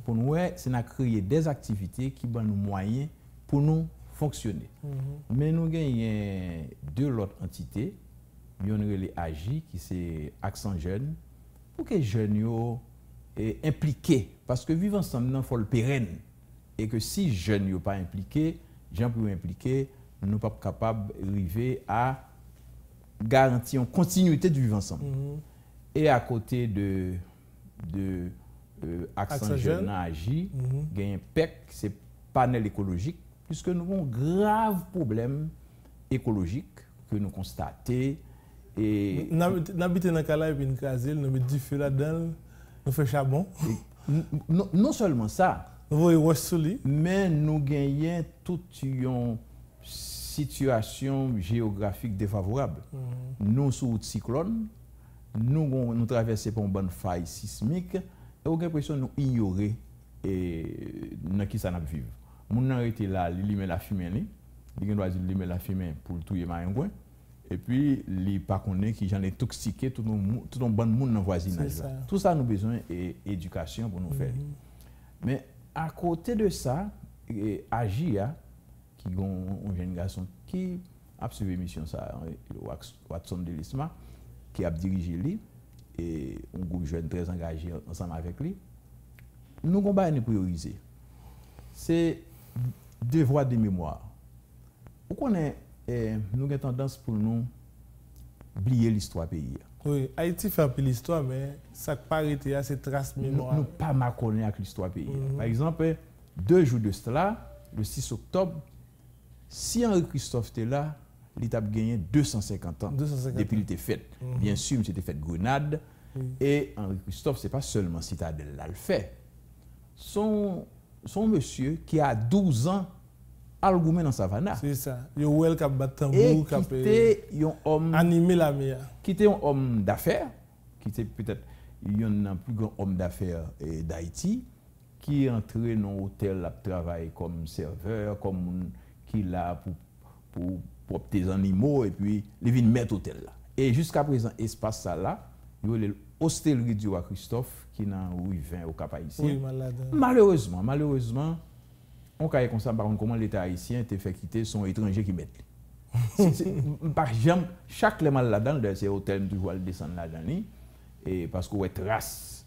Pour nous, c'est de créer des activités qui donnent nous moyens pour nous fonctionner. Mais nous avons 2 autres entités. Nous avons les AGI, qui c'est Accent Jeune, pour que les jeunes soient impliqués. Parce que vivre ensemble, il faut le pérenne. Et que si les jeunes ne sont pas impliqués, les gens peuvent impliquer, nous ne sommes pas capables d'arriver à garantir une continuité du vivre ensemble. Et à côté de Accent Jeune AGI, il y a un PEC, c'est panel écologique, puisque nous avons un grave problème écologique que nous constatons. Et nous habitons dans le cas là, et puis nous casons, nous mettons du feu là-dedans, nous faisons charbon. Non seulement ça, mais nous gagnons toute une situation géographique défavorable. Nous sous le cyclone, nous traversons par une bonne faille sismique, et on a l'impression de nous ignorer dans qui ça nous vivre. Nous avons été là, il met la fumée, il met la fumée pour tuer maringouin, et puis il pas connaît qui j'en ai toxiqué tout un bon monde dans le voisinage. Tout ça nous besoin d'éducation pour nous faire. Mais à côté de ça, AGIA, qui est un jeune garçon qui a suivi l'émission Watson de l'ISMA, qui a dirigé lui, et un groupe jeune très engagé ensemble avec lui, nous avons priorisé. C'est devoir de mémoire. Vous connaissez, nous avons tendance pour nous oublier l'histoire pays. Oui, Haïti fait un peu l'histoire, mais ça paraît c'est trace mémoire. Nous ne pas connaître avec l'histoire pays. Par exemple, 2 jours de cela, le 6 octobre, si Henri Christophe était là, il a gagné 250 ans depuis qu'il était fait. Bien sûr, il était fait Grenade. Et Henri Christophe, ce n'est pas seulement Citadelle là le fait. Son monsieur qui a 12 ans, Algoumé dans Savannah. C'est ça. Il a qui a battu tambour, qui était un homme animé la mer. Qui était un homme d'affaires, qui était peut-être il y a un plus grand homme d'affaires d'Haïti qui est entré dans l'hôtel à travailler comme serveur, comme qui là pour des animaux, et puis il vient mettre l'hôtel là. Et jusqu'à présent, espace ça là, il y a l'hostellerie du roi Christophe qui n'a rue 20 au Cap Haïtien. Oui, malheureusement, on caille comme ça, par contre, comment l'État haïtien te fait quitter son étranger qui met. Par exemple, chaque les mal là-dedans, c'est hôtel du roi descendre là-dedans, et parce qu'on est race,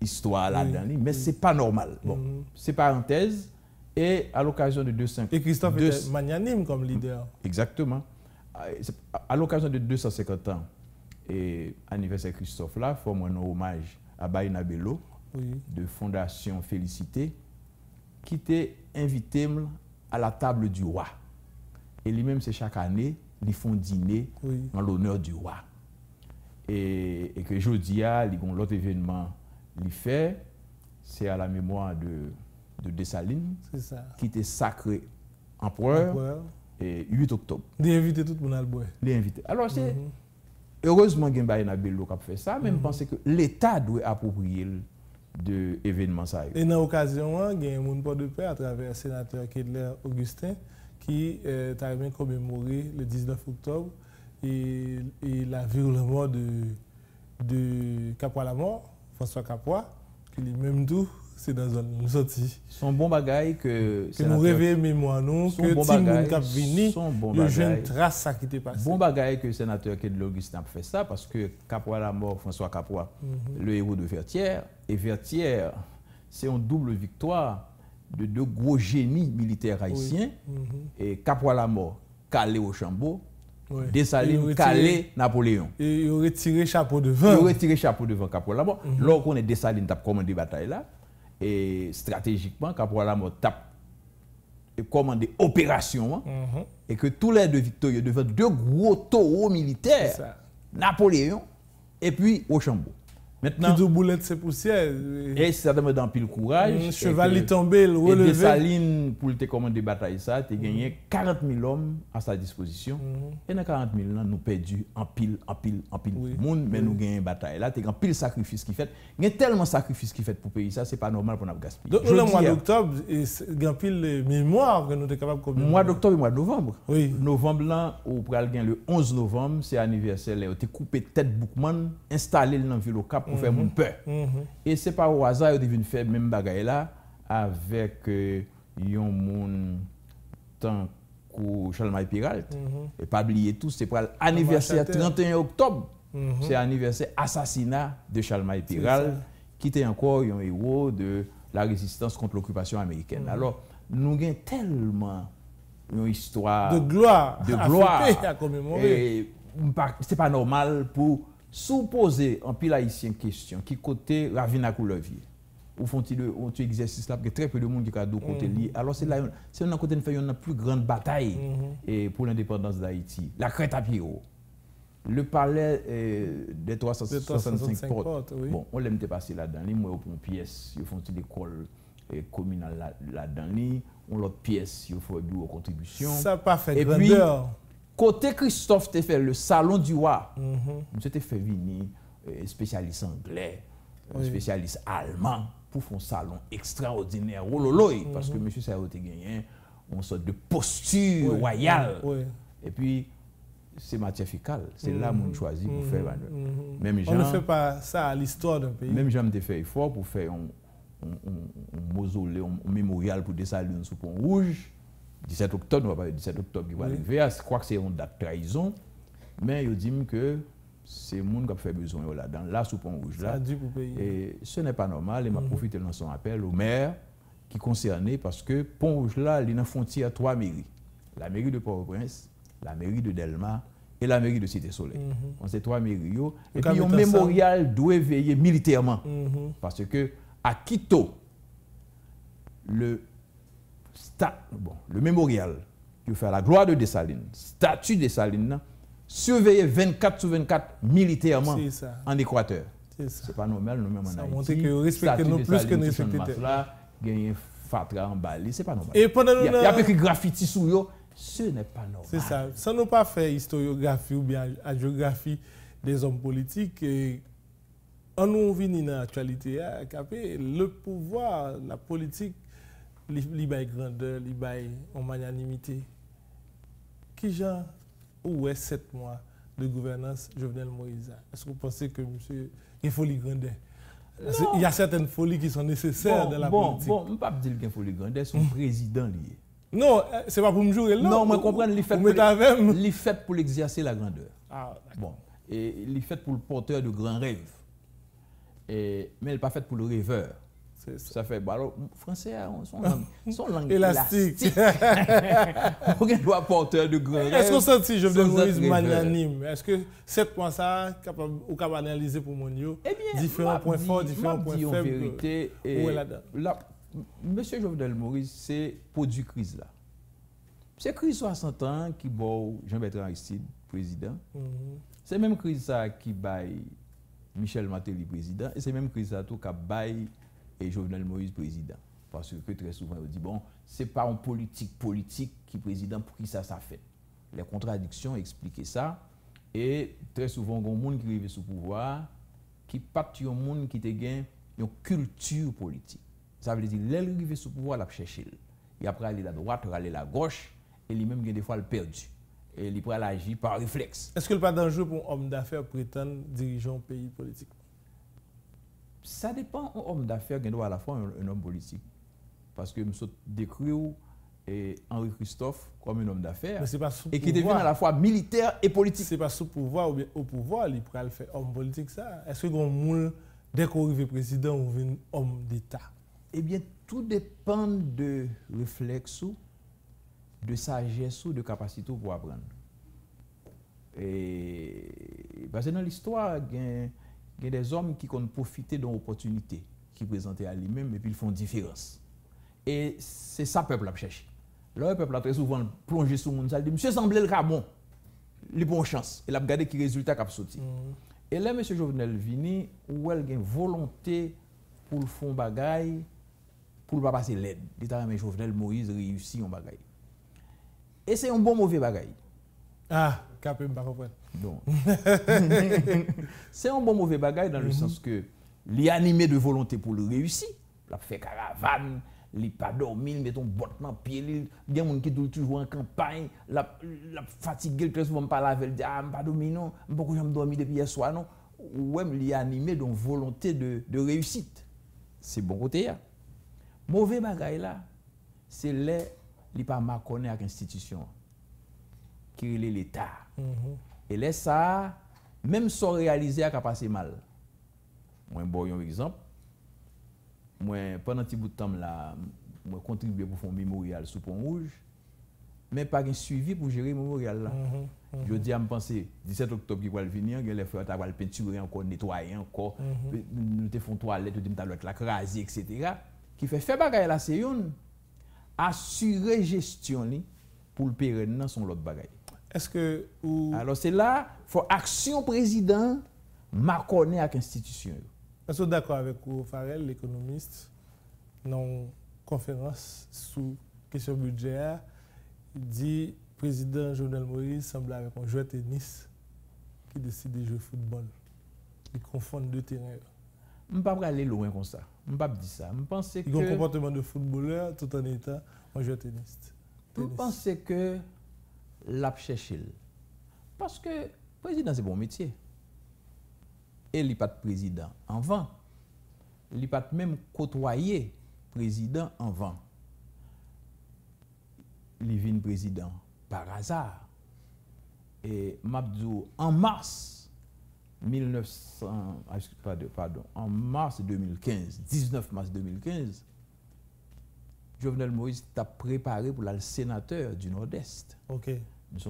histoire là-dedans, mais c'est pas normal. Bon, c'est parenthèse. Et à l'occasion de 250... Et Christophe était magnanime comme leader. Exactement. À l'occasion de 250 ans, et anniversaire Christophe là, forme un hommage à Baïna Bello, de Fondation Félicité, qui t'a invité à la table du roi. Et lui-même, c'est chaque année, ils font dîner en l'honneur du roi. Et que jeudi, l'autre événement, il fait, c'est à la mémoire de Dessalines, qui était sacré empereur, et 8 octobre. Il a invité tout le monde à le Alors, c'est heureusement que Baïna Bello a fait ça, mais je pense que l'État doit approprier de l'événement. Et dans l'occasion, il y a un monde de paix à travers le sénateur Kedler Augustin qui a commémoré le 19 octobre et la virement de Capois la mort, François Capois, qui lui-même tout. C'est dans une sortie. Son bon bagaille que nous réveillons mémoire nous que bon Timoun Cap vini le jeune trace ça qui était passé. Bon bagaille que le sénateur Kedler Augustin a fait ça parce que Capois la mort François Capois le héros de Vertières et Vertières c'est une double victoire de deux gros génies militaires haïtiens et Capois la mort calé au Chambeau. Dessalines, Calais, Napoléon. Et il aurait tiré chapeau devant. Il aurait tiré chapeau devant Capois la mort. Lorsqu'on est Dessalines, tu as commandé bataille là. Et stratégiquement, Capois la mort tape et commandé opération et que tous les deux victorieux devant deux gros taureaux militaires, Napoléon et puis Rochambeau. Maintenant, qui boulette c'est poussière. Et ça demande dans pile courage. Cheval est tombé, le relevé. Et Dessalines, pour te commander bataille ça, tu as gagné 40 000 hommes à sa disposition. Et dans 40 000 ans, nous perdus en pile monde, mais nous gagnons une bataille là. Tu as pile sacrifice qui fait. Il y a tellement de sacrifices qui fait pour payer ça, c'est pas normal pour nous gaspiller. Donc, le mois d'octobre, il y a pile mémoire que nous sommes capables de commémorer. Mois d'octobre et mois de novembre. Oui. Novembre là, au le 11 novembre, c'est anniversaire là, tu as coupé tête Boukman, installé dans le ville au Cap pour faire mon peur. Et c'est pas au hasard qu'ils deviennent faire même bagaille là avec un monde tant que Chalmaï Piral. Et pas oublier tout, c'est pour l'anniversaire 31 octobre. C'est l'anniversaire assassinat de Chalmaï Piral qui était encore un héros de la résistance contre l'occupation américaine. Alors, nous avons tellement une histoire de gloire à commémorer. Et c'est pas normal pour supposer en pile haïtien question qui côté Ravina Coulevier ou font-ils un exercice là parce que très peu de monde qui a deux côtés liés. Alors c'est là c'est un côté de faire une plus grande bataille et pour l'indépendance d'Haïti, la crête à Pierrot. Le palais des 365 portes. Bon, on l'aime passer là-dedans, moi pour une pièce, ils font une école communale là-dedans, on l'autre pièce, il faut une contribution. Ça pas fait et grandeur. Puis, côté Christophe t'a fait le salon du roi. Monsieur t'a fait venir spécialiste anglais, spécialiste allemand pour faire un salon extraordinaire. Parce que monsieur ça a gagné une sorte de posture royale. Et puis c'est matière fécale, c'est là qu'on choisit pour faire. Même on ne fait pas ça à l'histoire d'un pays. Même j'aime fait effort pour faire un mausolée, un mémorial pour Dessalines sous Pont Rouge. 17 octobre, on va parler de 17 octobre qui va arriver. Je crois que c'est une date trahison, mais ils disent que c'est le monde qui a fait besoin là, dans la sous Pont Rouge là. Et ce n'est pas normal. Et m'a profité de son appel au maire qui est concerné parce que Pont Rouge là, il y a une frontière à 3 mairies. La mairie de Port-au-Prince, la mairie de Delma et la mairie de Cité-Soleil. On ces 3 mairies. Et puis un mémorial doit veiller militairement. Parce que à Quito, le mémorial qui fait la gloire de Dessalines, statue de Dessalines, surveillé 24 sur 24 militairement en Équateur. C'est pas normal, nous-mêmes en Haïti. Ça montre que vous respectez nous plus que nous respectons. Gagner Fatra en Bali, c'est pas normal. Et pendant il y a écrit graffiti sous eux, ce n'est pas normal. C'est ça. Ça n'a pas fait historiographie ou bien géographie des hommes politiques. Et En nous venons dans l'actualité, le pouvoir, la politique, il y a grandeur, il y a en magnanimité. Qui genre où est 7 mois de gouvernance Jovenel Moïse? Est-ce que vous pensez que monsieur il faut les grandeur? Il y a certaines folies qui sont nécessaires dans la politique. Bon, je ne peux pas dire qu'il faut les grandeur, son président lié. Non, ce n'est pas pour me jouer là. Non, je comprends, il est fait pour l'exercer la grandeur. Ah, bon, et il est fait pour le porteur de grands rêves. Mais il n'est pas fait pour le rêveur. Ça fait, bah alors, français, son langue élastique. On doit porteur de grands rêves. Est-ce qu'on sent Jovenel Moïse magnanime? Est-ce que 7 points ça, ou capable d'analyser pour mon yo? Différents points forts, différents points faibles. En vérité, Monsieur Jovenel Moïse, c'est produit crise là. C'est crise 60 ans qui bat Jean-Bertrand Aristide, président. C'est même crise ça qui bat Michel Martelly, président. Et c'est même crise ça tout qui bat et Jovenel Moïse, président. Parce que très souvent, on dit, bon, ce n'est pas un politique qui est président, pour qui ça fait. Les contradictions expliquent ça. Et très souvent, il y a des gens qui arrivent sous pouvoir, qui partent un monde qui a une culture politique. Ça veut dire, l'arrivée sous pouvoir, il a cherché. Et après, aller à la droite, aller à la gauche, et lui-même, des fois, il a perdu. Et il peut agir par réflexe. Est-ce que le pas dangereux pour un homme d'affaires prétendre diriger un pays politique? Ça dépend d'un homme d'affaires qui doit à la fois un homme politique. Parce que nous sommes décrit Henri Christophe comme un homme d'affaires et qui devient à la fois militaire et politique. Ce n'est pas sous pouvoir ou bien au pouvoir, il pourrait le faire homme politique ça. Est-ce que moule dès qu'on arrive président ou un homme d'État? Eh bien, tout dépend de réflexe, de sagesse ou de capacité pour apprendre. Et parce que dans l'histoire, il y a des hommes qui ont profité d'une opportunité qui présentaient à lui-même et puis ils font différence. Et c'est ça que le peuple a cherché. Là, le peuple a très souvent plongé sur le monde, il dit, monsieur semblait le cas bon, il a bonne chance. Il a regardé quel résultat qu'il a sorti. Et là, monsieur Jovenel Vini, où il a une volonté pour le fond bagaille, pour ne pas passer l'aide. Il a dit, Jovenel Moïse réussit en bagaille. Et c'est un bon mauvais bagaille. Ah, capé, je ne comprends pas. C'est un bon mauvais bagaille dans le sens que il est animé de volonté pour le réussir. Il a fait caravane, il n'a pas dormi, il met ton botte dans le pied, il y a des gens qui sont toujours en campagne, il a fatigué, très souvent, pas laver, il dit, ah, je ne pas dormir, non, je ne peux pas dormir depuis hier soir, non. Ou même, il est animé d'une volonté de réussite. C'est bon côté. Mauvais bagaille là, c'est là, il n'est pas marconné avec l'institution qui est l'État. Et là, ça, même sans réaliser, ça a passé mal. Moi, un exemple. Moi, pendant un petit bout de temps, là, moi, contribué pour faire un mémorial sous Pont Rouge, mais pas un suivi pour gérer le mémorial là. Je dis à me penser, 17 octobre qui va venir, les frères vont peinturer encore, nettoyer encore, nous te font toilette, nous te la craser, etc. Qui fait bagaille là, c'est une assurer gestion pour le pérenne dans son l'autre bagaille. Est-ce que alors c'est là, faut action président marconné avec institution. Est-ce que vous êtes d'accord avec Farel, l'économiste, dans une conférence sous question budgétaire, il dit président Jovenel Moïse semble avec un joueur de tennis qui décide de jouer football. Il confond deux terrains. Je ne peux pas aller loin comme ça. Je ne peux pas dire ça. Je pense que... Il a un comportement de footballeur tout en étant un joueur de tennis. Je pense que l'a cherché. Parce que le président, c'est bon métier. Et il n'est pas de président en vain. Il n'est pas même côtoyé président en vain. Il vient président par hasard. Et Mabdou, en mars 2015, 19 mars 2015, Jovenel Moïse t'a préparé pour le sénateur du Nord-Est. OK. Donc,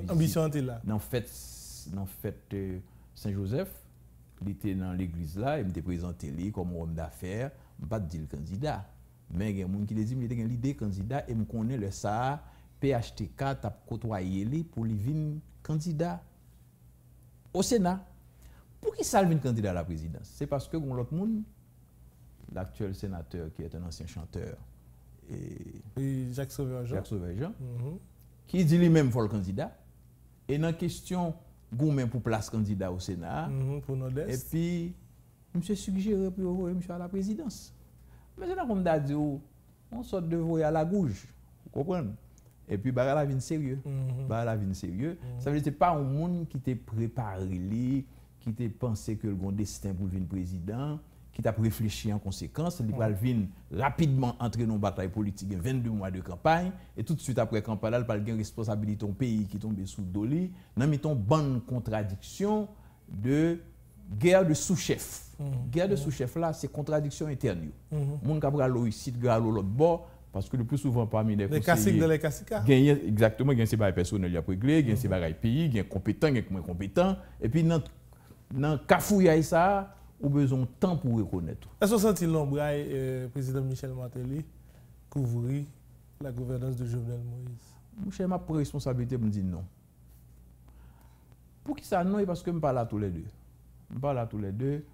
l'ambition était là. Dans fête Saint-Joseph, il était dans l'église là, il m'était présenté comme homme d'affaires, je ne pas dire le candidat. Mais il y a des gens qui disent qu'il était l'idée candidat et je connais le ça, PHTK a côtoyé pour lui venir candidat au Sénat. Pour qui ça vient candidat à la présidence? C'est parce que l'autre monde, l'actuel sénateur qui est un ancien chanteur, et Jacques Sauverjean, qui dit lui-même pour le candidat. Et dans la question gourmet pour place candidat au Sénat. Pour Nord-Est. Et puis, monsieur suggéré pour envoyer monsieur à la présidence. Mais c'est là qu'on m'a dit, on sort de voyer à la gauche. Vous comprenez? Et puis, bah, la vie sérieux. Bah, la vie sérieux. Ça veut dire que ce n'est pas un monde qui t'est préparé, qui t'a pensé que le bon destin pour devenir président, qui t'a réfléchi en conséquence, il va venir rapidement entrer dans une bataille politique, 22 mois de campagne, et tout de suite après campagne, il va avoir une responsabilité au pays qui tombe sous doli, dans une bonne contradiction de guerre de sous-chef. Guerre de sous-chef là, c'est contradiction interne. Moun ka pral ici, l'autre bord, parce que le plus souvent parmi les conseillers, classiques dans les classiques. Exactement, il y a ces bagages personnels à régler, il y a ces bagages pays, il y a compétents, il y a moins compétents, et puis dans cafouillage ça, ou besoin de temps pour reconnaître. Est-ce que vous sentez l'ombraille président Michel Martelly couvrir la gouvernance de Jovenel Moïse? Michel m'a pris responsabilité pour me dire non. Pour qui ça non? Parce que je parle à tous les deux. Je parle à tous les deux.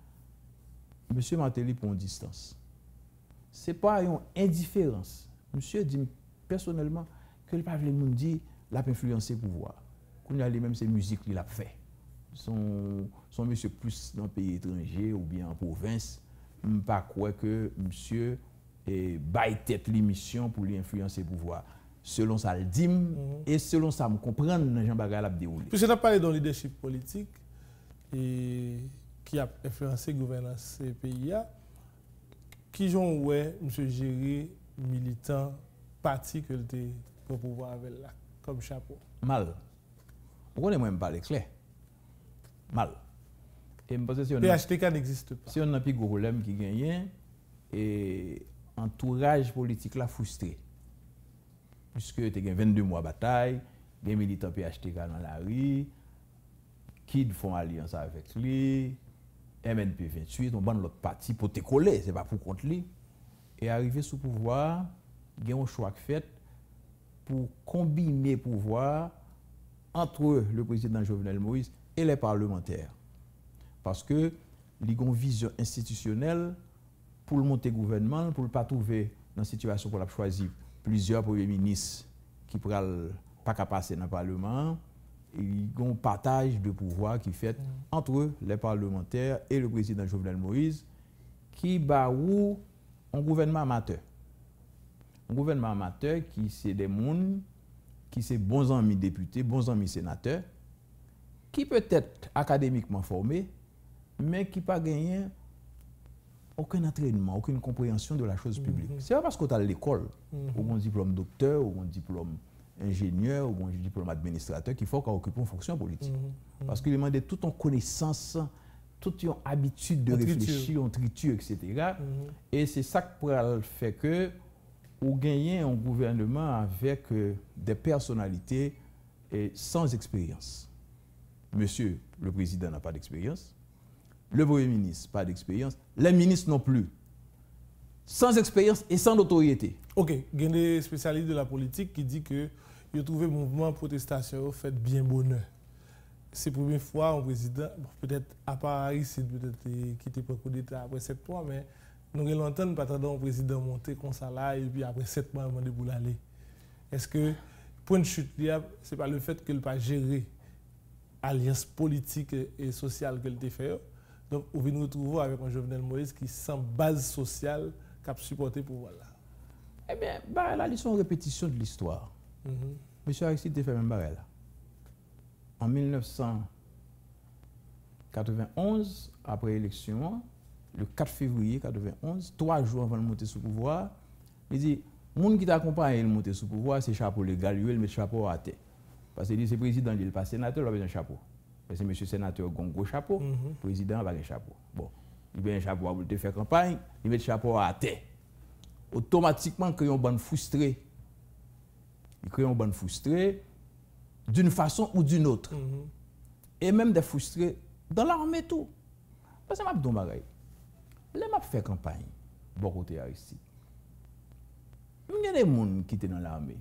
Monsieur Martelly prend une distance. Ce n'est pas une indifférence. Monsieur dit personnellement que le pas veut me dire qu'il a influencé le pouvoir. Qu'on a les mêmes ces musiques qu'il a fait. Son monsieur plus dans le pays étranger ou bien en province, je ne pas croire que monsieur baille tête l'émission pour lui influencer le pouvoir. Selon ça le dit et selon ça me comprendre dans Jean Bagay l'a déroulé. Puisque tu as parlé d'un leadership politique et qui a influencé la gouvernance du pays, qui ont ouais monsieur gérer militant parti que tu pour pouvoir avec là comme chapeau. Mal. Pourquoi ne même parler clair? Mal. Et me si PHTK n'existe pas. Si on a un gros problème qui gagne et entourage politique là frustré. Puisque tu as 22 mois de bataille, des militants PHTK dans la rue, qui font alliance avec lui, MNP 28, on banne l'autre parti pour te coller, c'est pas pour contre lui. Et arriver sous pouvoir, il y a un choix fait pour combiner pouvoir entre le président Jovenel Moïse et les parlementaires. Parce que il y a une vision institutionnelle pour le monter gouvernement, pour ne pas trouver dans une situation pour la choisir plusieurs premiers ministres qui ne pas passer dans le Parlement. Il y a un partage de pouvoir qui fait entre les parlementaires et le président Jovenel Moïse qui bat où un gouvernement amateur. Un gouvernement amateur qui c'est des gens qui sont bons amis députés, bons amis sénateurs, qui peut être académiquement formés, mais qui n'a pas gagné aucun entraînement, aucune compréhension de la chose publique. C'est pas parce qu'on est à l'école, ou un diplôme docteur, ou un diplôme ingénieur, ou un diplôme administrateur, qu'il faut qu'on occupe une fonction politique. Parce qu'il demande toute une connaissance, toute une habitude de réfléchir, une triture, etc. Et c'est ça qui fait que vous gagnez un gouvernement avec des personnalités sans expérience. Monsieur le président n'a pas d'expérience. Le premier ministre, pas d'expérience. Les ministres non plus. Sans expérience et sans notoriété. Ok, il y a des spécialistes de la politique qui disent que ils ont trouvé le mouvement de protestation fait bien bonheur. C'est la première fois un président, peut-être à Paris, c'est peut-être qui était pas coup d'État après 7 mois, mais nous avons longtemps pas attendu un président monter comme ça là, et puis après 7 mois, il demandé pour l'aller. Est-ce que, point de chute, ce n'est pas le fait qu'il n'a pas géré l'alliance politique et sociale qu'il a fait? Donc, on vient nous retrouver avec un Jovenel Moïse qui, sans base sociale, qui a supporté pour voilà. Eh bien, là, ils sont en répétition de l'histoire. Monsieur Aristide a fait même barrel. En 1991, après l'élection, le 4 février 1991, 3 jours avant de monter sous pouvoir, il dit, les gens qui t'accompagnent à monter sous pouvoir, c'est chapeau légal, il met le chapeau à terre. Parce qu'il dit, c'est président, il n'est pas sénateur, il a besoin de chapeau. Parce que monsieur sénateur a un gros chapeau, le président n'a pas de chapeau. Bon, il a un chapeau pour faire campagne, il met le chapeau à terre. Automatiquement, il crée un bande frustré. Il crée un bande frustré d'une façon ou d'une autre. Et même des frustrés dans l'armée tout. Parce que je dis pareil. Les m'a fait campagne, bon côté Aristide. Il y a des gens qui étaient dans l'armée.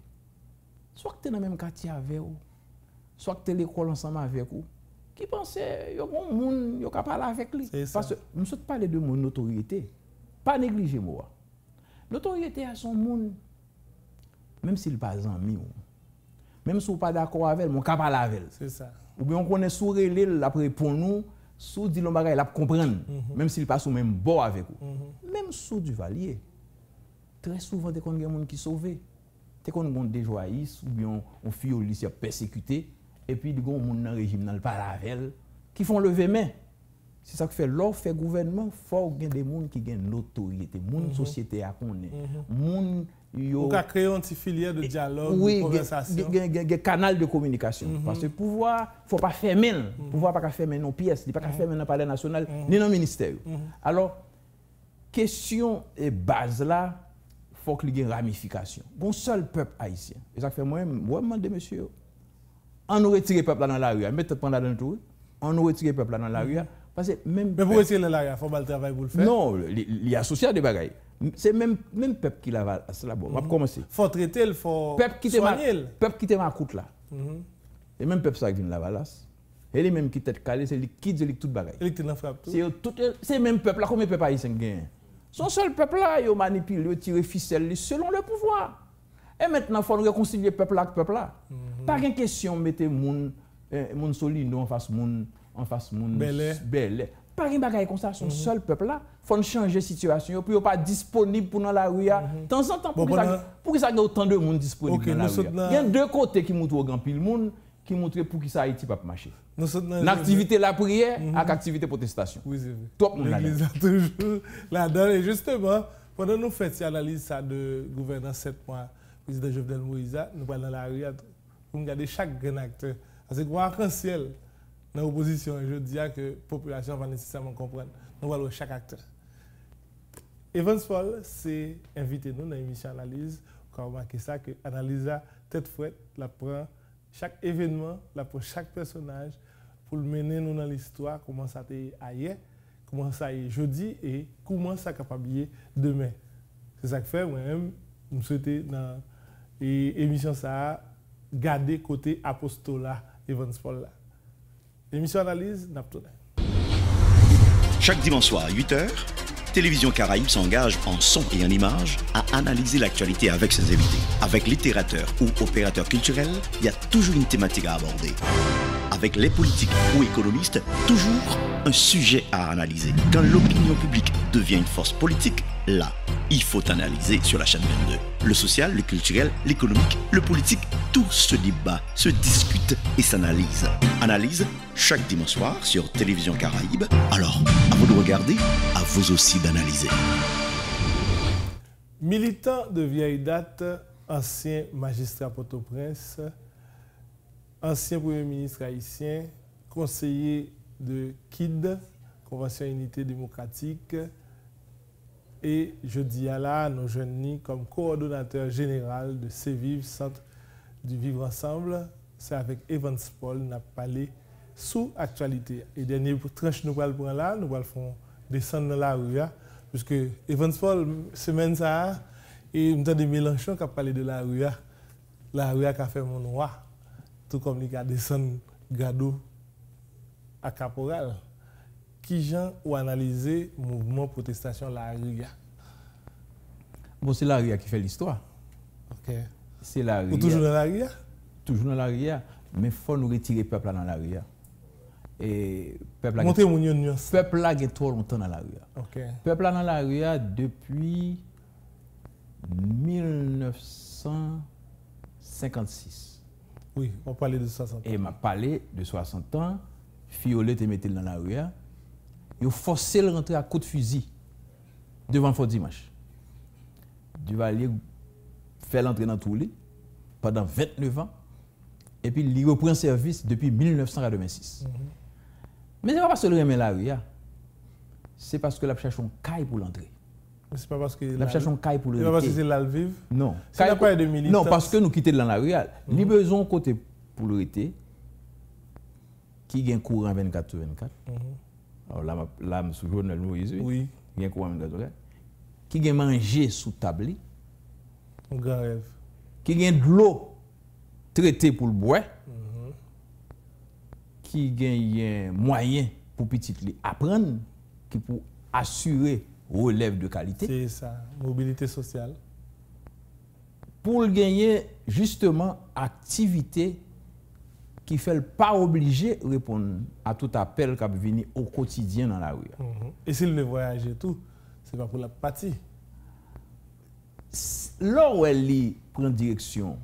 Soit que tu es dans le même quartier avec eux, soit que tu es à l'école ensemble avec eux, qui pensaient qu'il y a des gens qui parler avec lui. Parce que nous sommes parlé de mon notoriété. Pas négliger moi. Notoriété à son monde, même s'il n'est pas ami, Même si on pas d'accord avec elle, on capable avec elle. C'est ça. Ou bien on connaît sous relais, la répond nous, sous dit l'on bagay, la comprendre, même s'il passe au même bord avec vous. Même sous du Valier. Très souvent, dès qu'on a des gens qui sauvent, dès qu'on a des joyistes, ou bien on fait au lycée persécuté, et puis des gens dans le régime, dans le parallèle, qui font lever main. C'est ça que fait l'offre, fait gouvernement, il faut qu'il y ait des gens qui ont l'autorité, des société à connaître. On a créé un petit filière de dialogue, de conversation. Un canal de communication. Parce que le pouvoir, il ne faut pas fermer. Le pouvoir ne peut pas fermer nos pièces, il ne peut pas fermer dans le palais national, ni dans le ministère. Alors, question et base là, il faut qu'il y ait une ramification. Bon seul peuple haïtien. Et ça fait moi-même, moi, je demande, monsieur, on nous retire le peuple là dans la rue, mettez pendant dans le tour, on nous retire le peuple là dans la rue. Parce que même mais pour retirer la rue, il faut pas le travail pour le faire. Non, il y a associé à des bagailles. C'est même peuple qui l'a cela bon. On va commencer. Faut traiter, il faut soigner. Peuple qui te ma coûte là. Et même peuple ça qui vient la valasse. Et les mêmes qui tête calé, c'est les qui dit tout bagaille. C'est même peuple là, combien de peuple haïtien gagne. Son seul peuple là, il manipule, il tire ficelle selon le pouvoir. Et maintenant, il faut réconcilier peuple là avec peuple là. Pas de question mettez moun Solino en face moun Belé. Pas de bagaille comme ça, son seul peuple là, il faut changer la situation, puis il pas disponible pour dans la rue. De temps en temps, pour que ça ait autant de monde disponible dans la rue. Il y a deux côtés qui montrent au grand pile monde, qui montrent pour que ça Haïti pas marcher. L'activité la prière avec l'activité protestation. Oui, c'est vrai. Top monde l'Église a toujours là-dedans. Et justement, pendant nous faisons cette analyse de gouvernance 7 mois, président Jovenel Moïse, nous allons dans la rue pour regarder chaque grand acteur. Parce que arc-en-ciel, dans l'opposition, je dis que la population va nécessairement comprendre. Nous allons chaque acteur. Evans Paul, c'est invité nous dans l'émission Analyse. On a remarqué ça, que l'analyse a tête fouette, la prend chaque événement, la prend chaque personnage pour le mener nous dans l'histoire, comment ça a été hier, comment ça a été jeudi et comment ça a capable demain. C'est ça que fait moi-même, je souhaite dans l'émission ça garder côté apostolat Evans Paul là. L'émission Analyse n'a pas. Chaque dimanche soir à 8h, Télévision Caraïbe s'engage en son et en images à analyser l'actualité avec ses invités. Avec littérateurs ou opérateurs culturels, il y a toujours une thématique à aborder. Avec les politiques ou économistes, toujours un sujet à analyser. Quand l'opinion publique devient une force politique, là, il faut analyser sur la chaîne 22. Le social, le culturel, l'économique, le politique, tout se débat, se discute et s'analyse. Analyse chaque dimanche soir sur Télévision Caraïbe. Alors, à vous de regarder, à vous aussi d'analyser. Militant de vieille date, ancien magistrat Port-au-Prince, ancien Premier ministre haïtien, conseiller de KID, Convention Unité Démocratique, et je dis à là, nos jeunes comme coordonnateur général de CVIV, Centre du Vivre Ensemble. C'est avec Evans Paul, nous avons parlé sous actualité. Et dernier tranche nous allons prendre là, nous allons descendre dans la rue, puisque Evans Paul, semaine ça, et nous avons des Mélenchon qui a parlé de la rue qui a fait mon noir, tout comme il a descendu Gado à Caporal. Qui gens ont analysé le mouvement de protestation la RIA? Bon, c'est la RIA qui fait l'histoire. Ok. C'est la RIA. Toujours dans la RIA? Toujours dans la RIA, mais il faut nous retirer le peuple dans la RIA. Et peuple là, peuple là est trop longtemps dans la RIA. Ok. Peuple là dans la RIA depuis 1956. Oui, on parlait de 60 ans. Et m'a parlé de 60 ans. Fiolet te mettait dans la RIA. Ils ont forcé le rentrer à coup de fusil devant Fort Dimanche. Duvalier fait l'entrée dans Toulé pendant 29 ans et puis il reprend service depuis 1986. Mais ce n'est pas parce que le remet la RIA, c'est parce que la cherche un caille pour l'entrée. C'est pas parce que la cherche un caille pour le. C'est pas parce que c'est là le vivre. Non. C'est pas de militants. Non, parce que nous quittons dans la RIA. Il a besoin côté pour le été qui gagne courant 24 sur 24. Alors là, je suis journal Moïse. Oui. Qui gagne courant 24 sur 24. Qui gagne manger sous table. Un grand rêve. Qui gagne de l'eau traitée pour le bois. Qui gagne moyen pour petit apprendre, qui pour assurer relève de qualité. C'est ça, mobilité sociale. pour gagner justement activité qui fait pas obligé de répondre à tout appel qui vient au quotidien dans la rue. Et s'il veut voyager tout, c'est pas pour la partie. Là où elle prend direction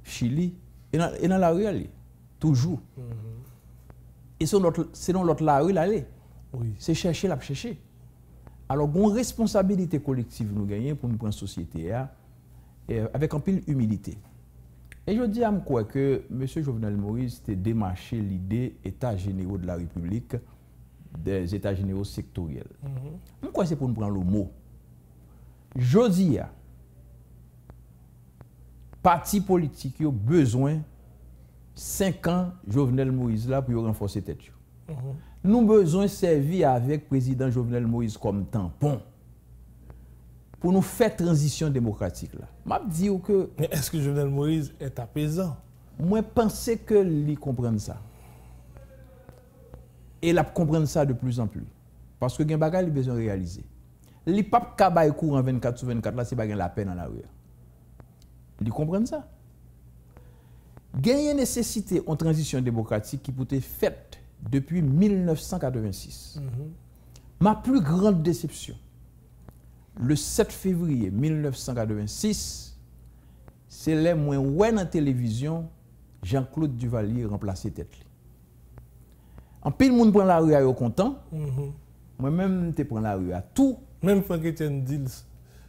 Chili, et dans la rue, elle est toujours. Et c'est dans l'autre la rue, elle est. Oui. C'est chercher, la chercher. Alors, une responsabilité collective nous gagnons pour nous prendre société avec un pile humilité. Et je dis à moi que M. Jovenel Moïse a démarché l'idée États généraux de la République, des États généraux sectoriels. Pourquoi c'est pour nous prendre le mot? Je dis, parti politique a besoin 5 ans Jovenel Moïse là pour renforcer tête. Nous avons besoin de servir avec le président Jovenel Moïse comme tampon pour nous faire transition démocratique là. Je dis que mais est-ce que Jovenel Moïse est apaisant? Moi je pense que lui comprend ça. Et il comprend ça de plus en plus parce que gen bagay il a besoin de réaliser. Li pas kabay courant 24 sur 24 là c'est pas la peine dans la rue. Il comprend ça. Il y a une nécessité en transition démocratique qui peut être faite depuis 1986. Ma plus grande déception, le 7 février 1986, c'est les moins ouais dans la télévision, Jean-Claude Duvalier remplacé tête. En pile monde prend la rue à content. Moi-même je prends la rue à tout. Même Franck Etienne Dils.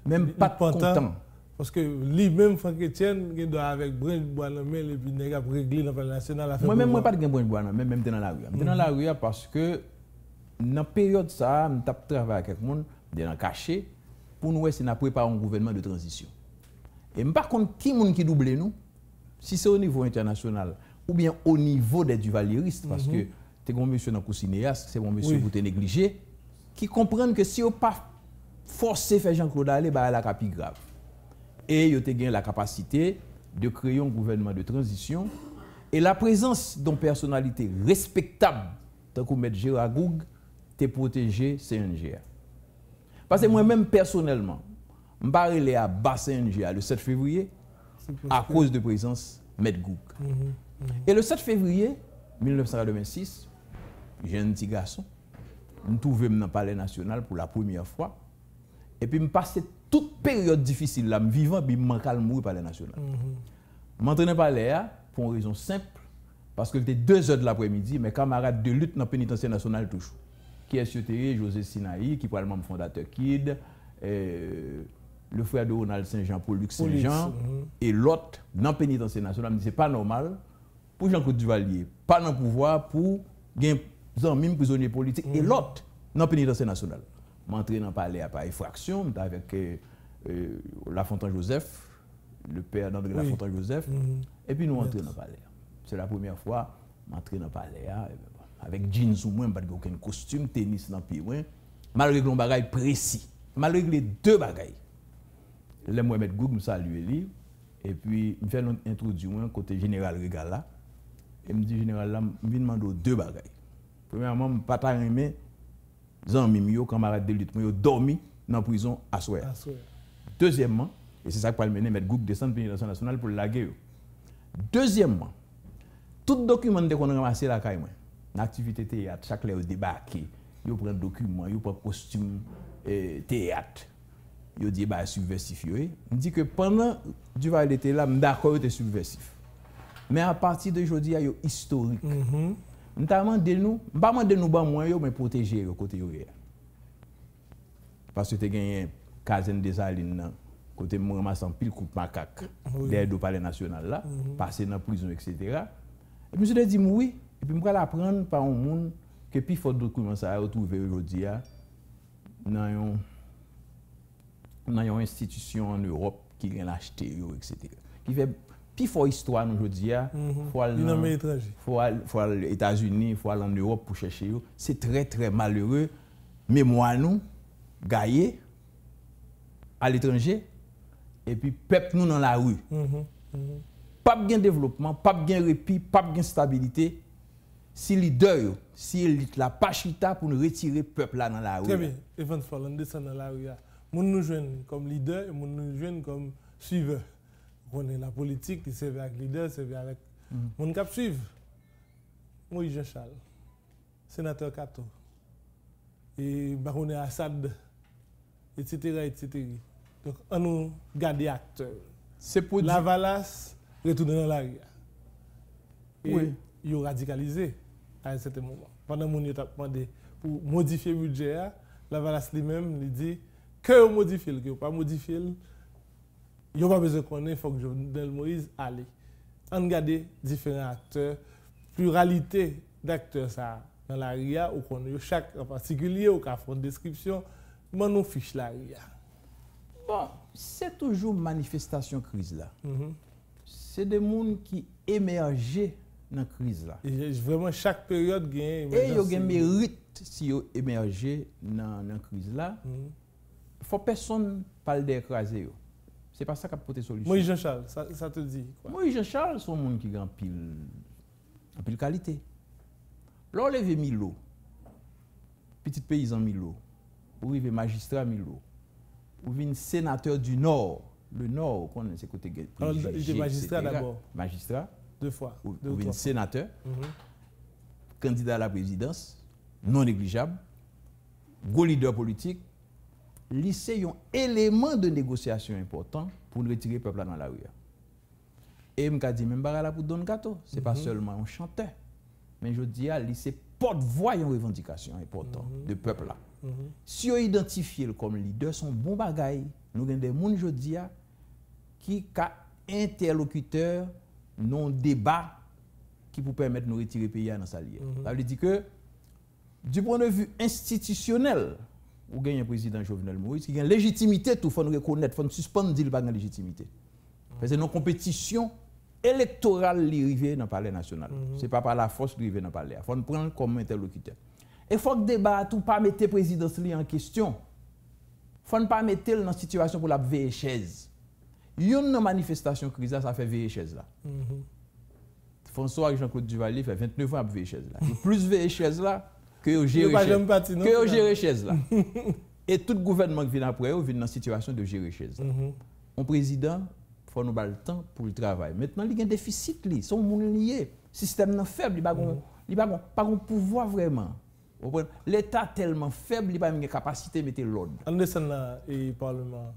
Même pas content. Parce que lui-même, Franck Etienne, il doit avec Brun Bois et puis il a réglé l'Assemblée nationale. Moi-même, je n'ai pas de Brun Bois, même dans la rue. Je suis dans la rue parce que dans la période ça, je travaille avec quelqu'un, je suis caché, pour nous, c'est de préparer un gouvernement de transition. Et par contre, qui est qui double nous, si c'est au niveau international ou bien au niveau des duvalieristes, parce que tu es un monsieur dans le cinéaste, c'est un monsieur qui est négligé, qui comprennent que si on pas forcé faire Jean-Claude aller, bah la capi grave. Et il a la capacité de créer un gouvernement de transition et la présence d'une personnalité respectable, tant que M. Gérard Goug, te protégé CNGA. Parce que moi-même personnellement, je suis allé à bas CNGA le 7 février à cause de présence de M. Goug. Et le 7 février 1986, j'ai un petit garçon, je me trouvais dans le palais national pour la première fois. Et puis, je passais toute période difficile là, vivant, puis je manquais mourir par les nationaux. Je m'entraînais par là pour une raison simple, parce que c'était 2 heures de l'après-midi, mes camarades de lutte dans le pénitentiaire national toujours. Qui est Sotéry, José Sinaï, qui est le membre fondateur KID, le frère de Ronald Saint-Jean, Paul-Luc Saint-Jean, et l'autre dans le pénitentiaire national. C'est pas normal pour Jean-Claude Duvalier, pas dans le pouvoir pour gagner des prisonniers politiques, et l'autre dans le pénitentiaire national. M'entrer dans le palais à par effraction avec La Fontaine-Joseph, le père d'André La Fontaine-Joseph, et puis nous entrons dans le palais. C'est la première fois m'entrer dans le palais avec jeans ou moins, pas aucun costume, tennis dans le pied, malgré un bagage précis, malgré les 2 bagages. Le Mohamed Goug me salue et puis me fait introduire côté général Regala et me dit général là, me demander 2 bagages. Premièrement, me pas aimer zanmi yo camarade de lutte yo dormi dans la prison à soir. Deuxièmement, et c'est ça qui va mener mettre Goug descendre pénitentiaire national pour la guerre. Deuxièmement, tout document de qu'on ramassé la caille moi, l'activité théâtre, chaque lève débarqué, yo prend document, yo prend costume théâtre. Yo dit bah subversif yo. On dit que pendant Duvalier était là, d'accord était subversif. Mais à partir d'aujourd'hui, yo historique. Nous avons demandé nous, pas demander nous ban moins yo mais protéger au côté yo. Parce que tu gagné Kazen des Salines côté moi ramassant pile coup de macaque derrière le palais national là, passer dans prison etc. Et monsieur a dit oui et puis me l'apprendre par un monde que puis faut document ça retrouver aujourd'hui dans une institution en Europe qui vient l'acheter etc. Qui fait puis faut histoire aujourd'hui faut aller faut aller aux États-Unis, faut aller en Europe pour chercher yo, c'est très très malheureux mais moi nous gaillé à l'étranger et puis peuple nous dans la rue. Pas de développement, pas de répit, pas de stabilité. Si leader, si élite la pas chita pour nous retirer peuple là dans la rue. Très bien. Evans Fall, on descend dans la rue. Moun nous joignent comme leader et moun nous joignent comme suiveur. On est la politique, il servait avec leader, il servait avec mon cap suivre. Moïse Jean-Charles, sénateur Kato, et Baron Assad, etc., etc. Donc, on nous garde acteurs. C'est pour la Valace retourne dans l'arrière. Et oui. ils ont radicalisé à un certain moment. Pendant que nous avons demandé pour modifier le budget, la Valace lui-même lui dit que vous modifiez, que vous pas modifier, il n'y a pas besoin de connaître, il faut que Jovenel Moïse aille. On regarde différents acteurs, pluralité d'acteurs ça dans la RIA, ou qu'on a chaque en particulier, ou qu'on fait une description, mais nous fiche la RIA. Bon, c'est toujours manifestation crise là. C'est des gens qui émergent dans la crise là. Et vraiment, chaque période gagne. Et il y a un mérite si ils émergent dans la crise là. Il ne faut personne parle d'écraser. Ce n'est pas ça qui a porté solution. Moïse Jean-Charles, ça te dit quoi? Moïse Jean-Charles, c'est un monde qui a en pile qualité. Là, on lève Milo, petit paysan Milo, ou arrive magistrat Milo, ou vient sénateur du Nord. Le Nord, on connaît ce côté. Il était magistrat d'abord. Magistrat. 2 fois. Ou vient sénateur, candidat à la présidence, non négligeable, gros leader politique. Lycée un élément de négociation important pour retirer le peuple dans la rue. Et je me dis, même là pour Don Gato, ce n'est pas seulement un chanteur, mais je dis à lycée porte-voix une revendication importante de peuple là. Si on identifie comme leader, son bon bagaille, nous avons des gens je dis qui sont interlocuteurs non débat qui pour permettre de retirer le pays dans sa ligne. Ça veut dire que du point de vue institutionnel, ou gagne un président Jovenel Moïse qui a une légitimité, tout faut nous reconnaître, faut nous suspendre dire pas de légitimité. Parce que nos compétitions électorales arrivent dans le palais national. C'est pas par la force d'arriver dans le palais. Faut nous prendre comme interlocuteur. Et faut que débat tout pas mettre présidence en question. Faut ne pas mettre dans situation pour la veiller chaise. Une manifestation crise ça fait veiller chaise là. François et Jean-Claude Duvalier fait 29 ans à veiller chaise là. Plus veiller chaise là que gérer chaise là. Et tout gouvernement qui vient après, vient dans la situation de gérer chaise. Un président, il faut nous donner le temps pour le travail. Maintenant, il y a un déficit, ils sont liés. Le système est faible, il n'a pas de pouvoir vraiment. L'État est tellement faible, il n'a pas de capacité de mettre l'ordre. En descendant dans le Parlement,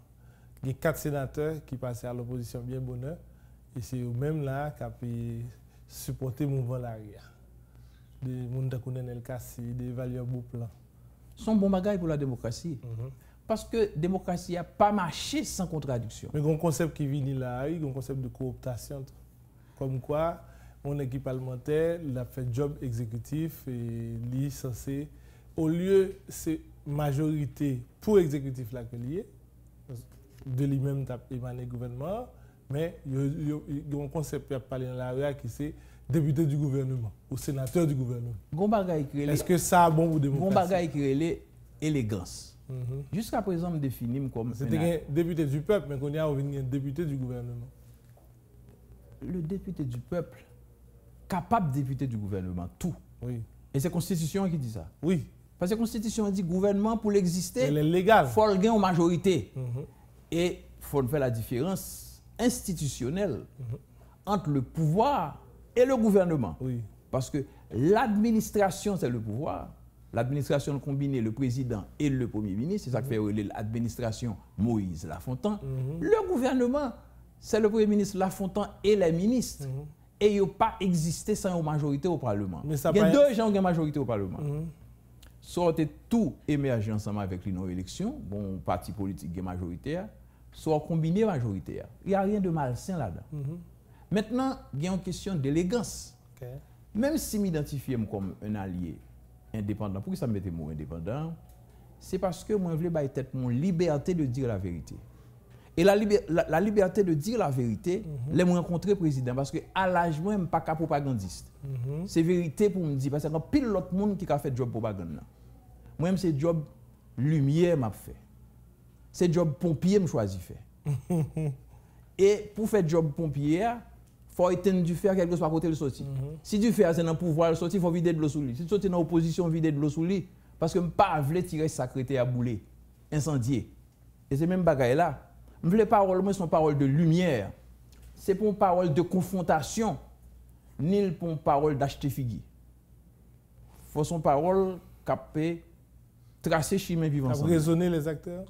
il y a 4 sénateurs qui passent à l'opposition bien bonheur. Et c'est eux-mêmes là qui ont supporté le mouvement Laria. Des gens qui ont Kassi, des valeurs beau plan. Son bon bagage pour la démocratie. Parce que la démocratie n'a pas marché sans contradiction. Mais il y a un concept qui vient là, il y a un concept de cooptation. Comme quoi, mon équipe parlementaire a fait job exécutif et il est censé, au lieu c'est majorité pour l'exécutif là que lié, de lui-même t'a émané le gouvernement, mais il y a un concept qui a parlé dans la rue qui c'est député du gouvernement ou sénateur du gouvernement. Est-ce que ça a bon pour démocratie? Bon bagaille qui est l'élégance. Jusqu'à présent, me définit comme c'était un député du peuple, mais qu'on y a un député du gouvernement. Le député du peuple, capable de député du gouvernement, tout. Oui. Et c'est la Constitution qui dit ça. Oui. Parce que la Constitution dit gouvernement pour l'exister. Elle est légale. Il faut le gagner en majorité. Et il faut faire la différence institutionnelle entre le pouvoir et le gouvernement. Oui. Parce que l'administration, c'est le pouvoir. L'administration combinée, le président et le premier ministre, c'est ça qui fait l'administration Moïse Lafontaine. Le gouvernement, c'est le premier ministre Lafontaine et les ministres. Et il n'a pas existé sans une majorité au Parlement. Il y a 2 gens qui ont une majorité au Parlement. Soit tout émergé ensemble avec les non-élections, bon parti politique majoritaire, soit combiné majoritaire. Il n'y a rien de malsain là-dedans. Maintenant, il y a une question d'élégance. Même si je m'identifie comme un allié indépendant, pourquoi ça me mettait moi indépendant? C'est parce que moi, je voulais être mon liberté de dire la vérité. Et la liberté de dire la vérité, je me rencontrer le président parce que à l'âge, moi, je ne suis pas propagandiste. C'est vérité pour me dire, parce qu'il y a pile l'autre monde qui a fait job propagande. Moi, c'est job lumière m'a fait. C'est job pompier me choisi faire. Et pour faire job pompier, il faut éteindre du fer quelque chose par côté le sorti. Si du fer c'est dans le pouvoir le sorti, il faut vider de l'eau sous lui. Si tu es dans l'opposition, vider de l'eau sous lui. Parce que je ne veux pas tirer sacré à bouler, incendier. Et c'est même bagaille là. Je ne veux pas parole, moi, c'est une parole de lumière. c'est pour une parole de confrontation, ni pour une parole d'acheter figure. Faut son parole capée tracer chemin vivant ensemble. Pour raisonner les acteurs.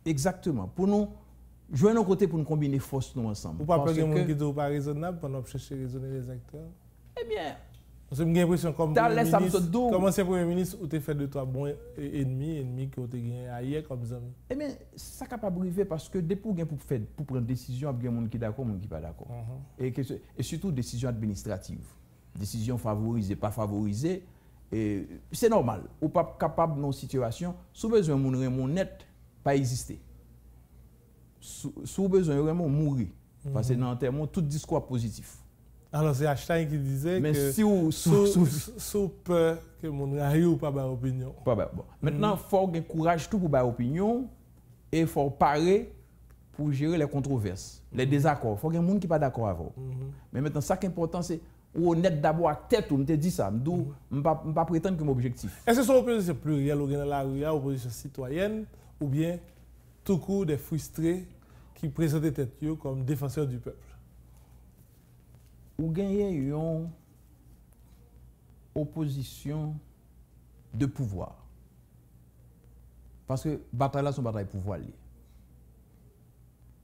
Exactement. Pour nous jouer nos côtés pour nous combiner forces nous ensemble. Ou pas que quelqu'un qui n'est pas raisonnable pendant chercher à raisonner les acteurs. Eh bien, j'ai l'impression comme ancien Premier ministre, où tu as fait de toi bon ennemi que tu as gagné ailleurs comme ça. Eh bien, ça capable arriver parce que depuis pour prendre décision, il y a des gens qui sont d'accord, des gens qui ne sont pas d'accord. Et surtout décision administrative. Décision favorisée, pas favorisée. C'est normal. Ou pas capable dans une situation, sous besoin de mon net, pas exister. Sous besoin de vraiment mourir. Parce que dans le tout discours positif. Alors c'est Einstein qui disait mais que sous peur que mon raille ou pas opinion. Bon. Maintenant, il faut avoir courage tout pour avoir opinion et il faut parer pour gérer les controverses, les désaccords. Il faut qu'il y ait des gens qui ne sont pas d'accord avec vous. Mais maintenant, ce qui est important, c'est honnête d'abord à tête, on te dit ça. Je ne pas prétendre que mon objectif. Est-ce que c'est une opposition plurielle ou dans la rue, opposition citoyenne, ou bien tout court des frustrés qui présentent tête comme défenseurs du peuple? Ou gagner une opposition de pouvoir. Parce que bataille là, c'est une bataille de pouvoir.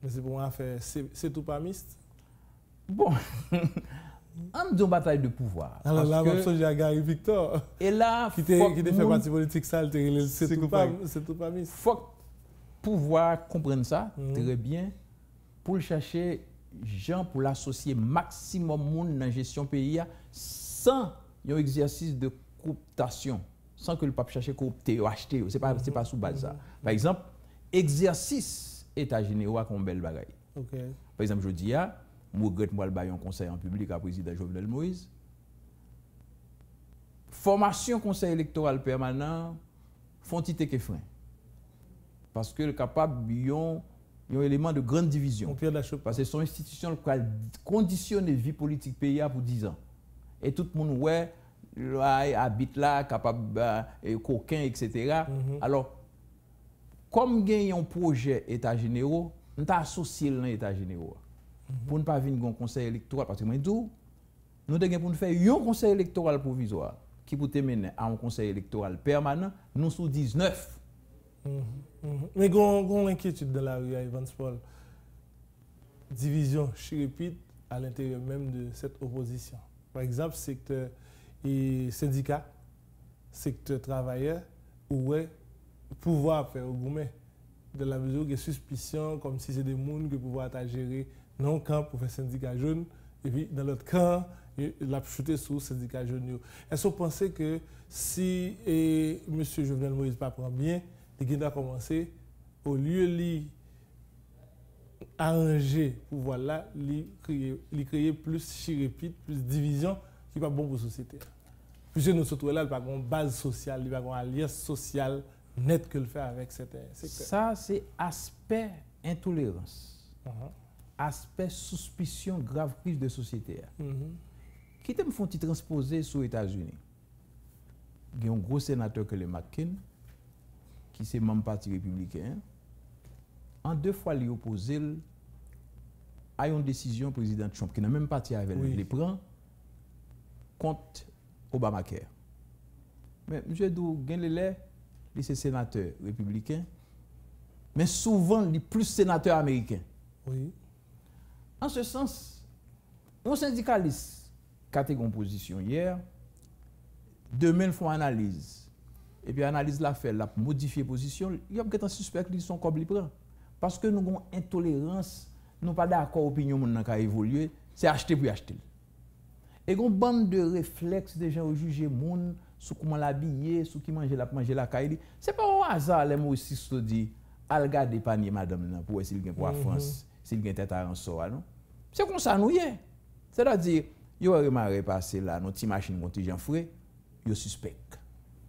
Mais c'est pour moi faire, c'est tout pas mixte? Bon, on dit une bataille de pouvoir. Alors là, je à Gary Victor. Et là, qui fait partie politique, ça, c'est tout pas mixte. Il faut pouvoir comprendre ça très bien pour chercher gens pour l'associer maximum monde dans la gestion pays sans un exercice de cooptation, sans que le pape cherche à coopter ou acheter. Ce n'est pas sous base ça. Par exemple, exercice état général comme belle bagaille. Par exemple, je dis, je regrette moi le un conseil en public à président Jovenel Moïse. Formation conseil électoral permanent, font-ils que frein. Parce que le capable il y a un élément de grande division. Parce que son institution qui a conditionné la vie politique pays pour 10 ans. Et tout le monde habite là, capable coquin, etc. Alors, comme il y a un projet État généraux, on t'a associé dans l'État généraux. Pour ne pas venir un conseil électoral, parce que moi, nous devons faire un conseil électoral provisoire qui peut mener à un conseil électoral permanent, nous sous 19. Mais il y a une inquiétude dans la rue à Evans Paul. Division chirépite à l'intérieur même de cette opposition. Par exemple, secteur et syndicat, secteur travailleur, où est pouvoir faire au gourmet. De la mesure où il y a suspicion, comme si c'est des gens que pouvoir gérer non camp pour faire syndicat jaune, et puis dans l'autre camp, il a chuté sur le syndicat jaune. Est-ce que vous pensez que si M. Jovenel Moïse ne prend pas bien, il a commencé, au lieu de arranger pour voilà, créer plus chirépite, plus division, qui n'est pas bon pour la société. Puisque nous sommes là, il n'y a pas une base sociale, il n'y a pas une alliance sociale nette que le fait avec certains secteurs. Ça, c'est aspect intolérance, aspect suspicion, grave crise de société. Qui te me font transposer sur les États-Unis? Il y a un gros sénateur que le McCain, qui est membre parti républicain, en 2 fois il opposé à une décision président Trump qui n'a même pas tiré avec les prend contre Obamacare. Mais M. Dou, il est sénateur républicain, mais souvent il est plus sénateur américain. Oui. En ce sens, un syndicaliste qui a été en position hier, demain ils font analyse. Et puis analyse la fait, la modifier position, il y a un suspect qui sont comme il prend. Parce que nous avons intolérance, nous pas d'accord opinion mon qui a évolué, c'est acheter pour acheter. Et une bande de réflexes des gens juger monde sur comment l'habiller, sur qui manger la caille. C'est pas un hasard les mots aussi se dit al garder panier madame pour s'il gagne pour la France, s'il gagne tête à en sort non. C'est comme ça nous y est. C'est-à-dire il y aurait marre passer là notre petite machine contingent frais, yo suspect.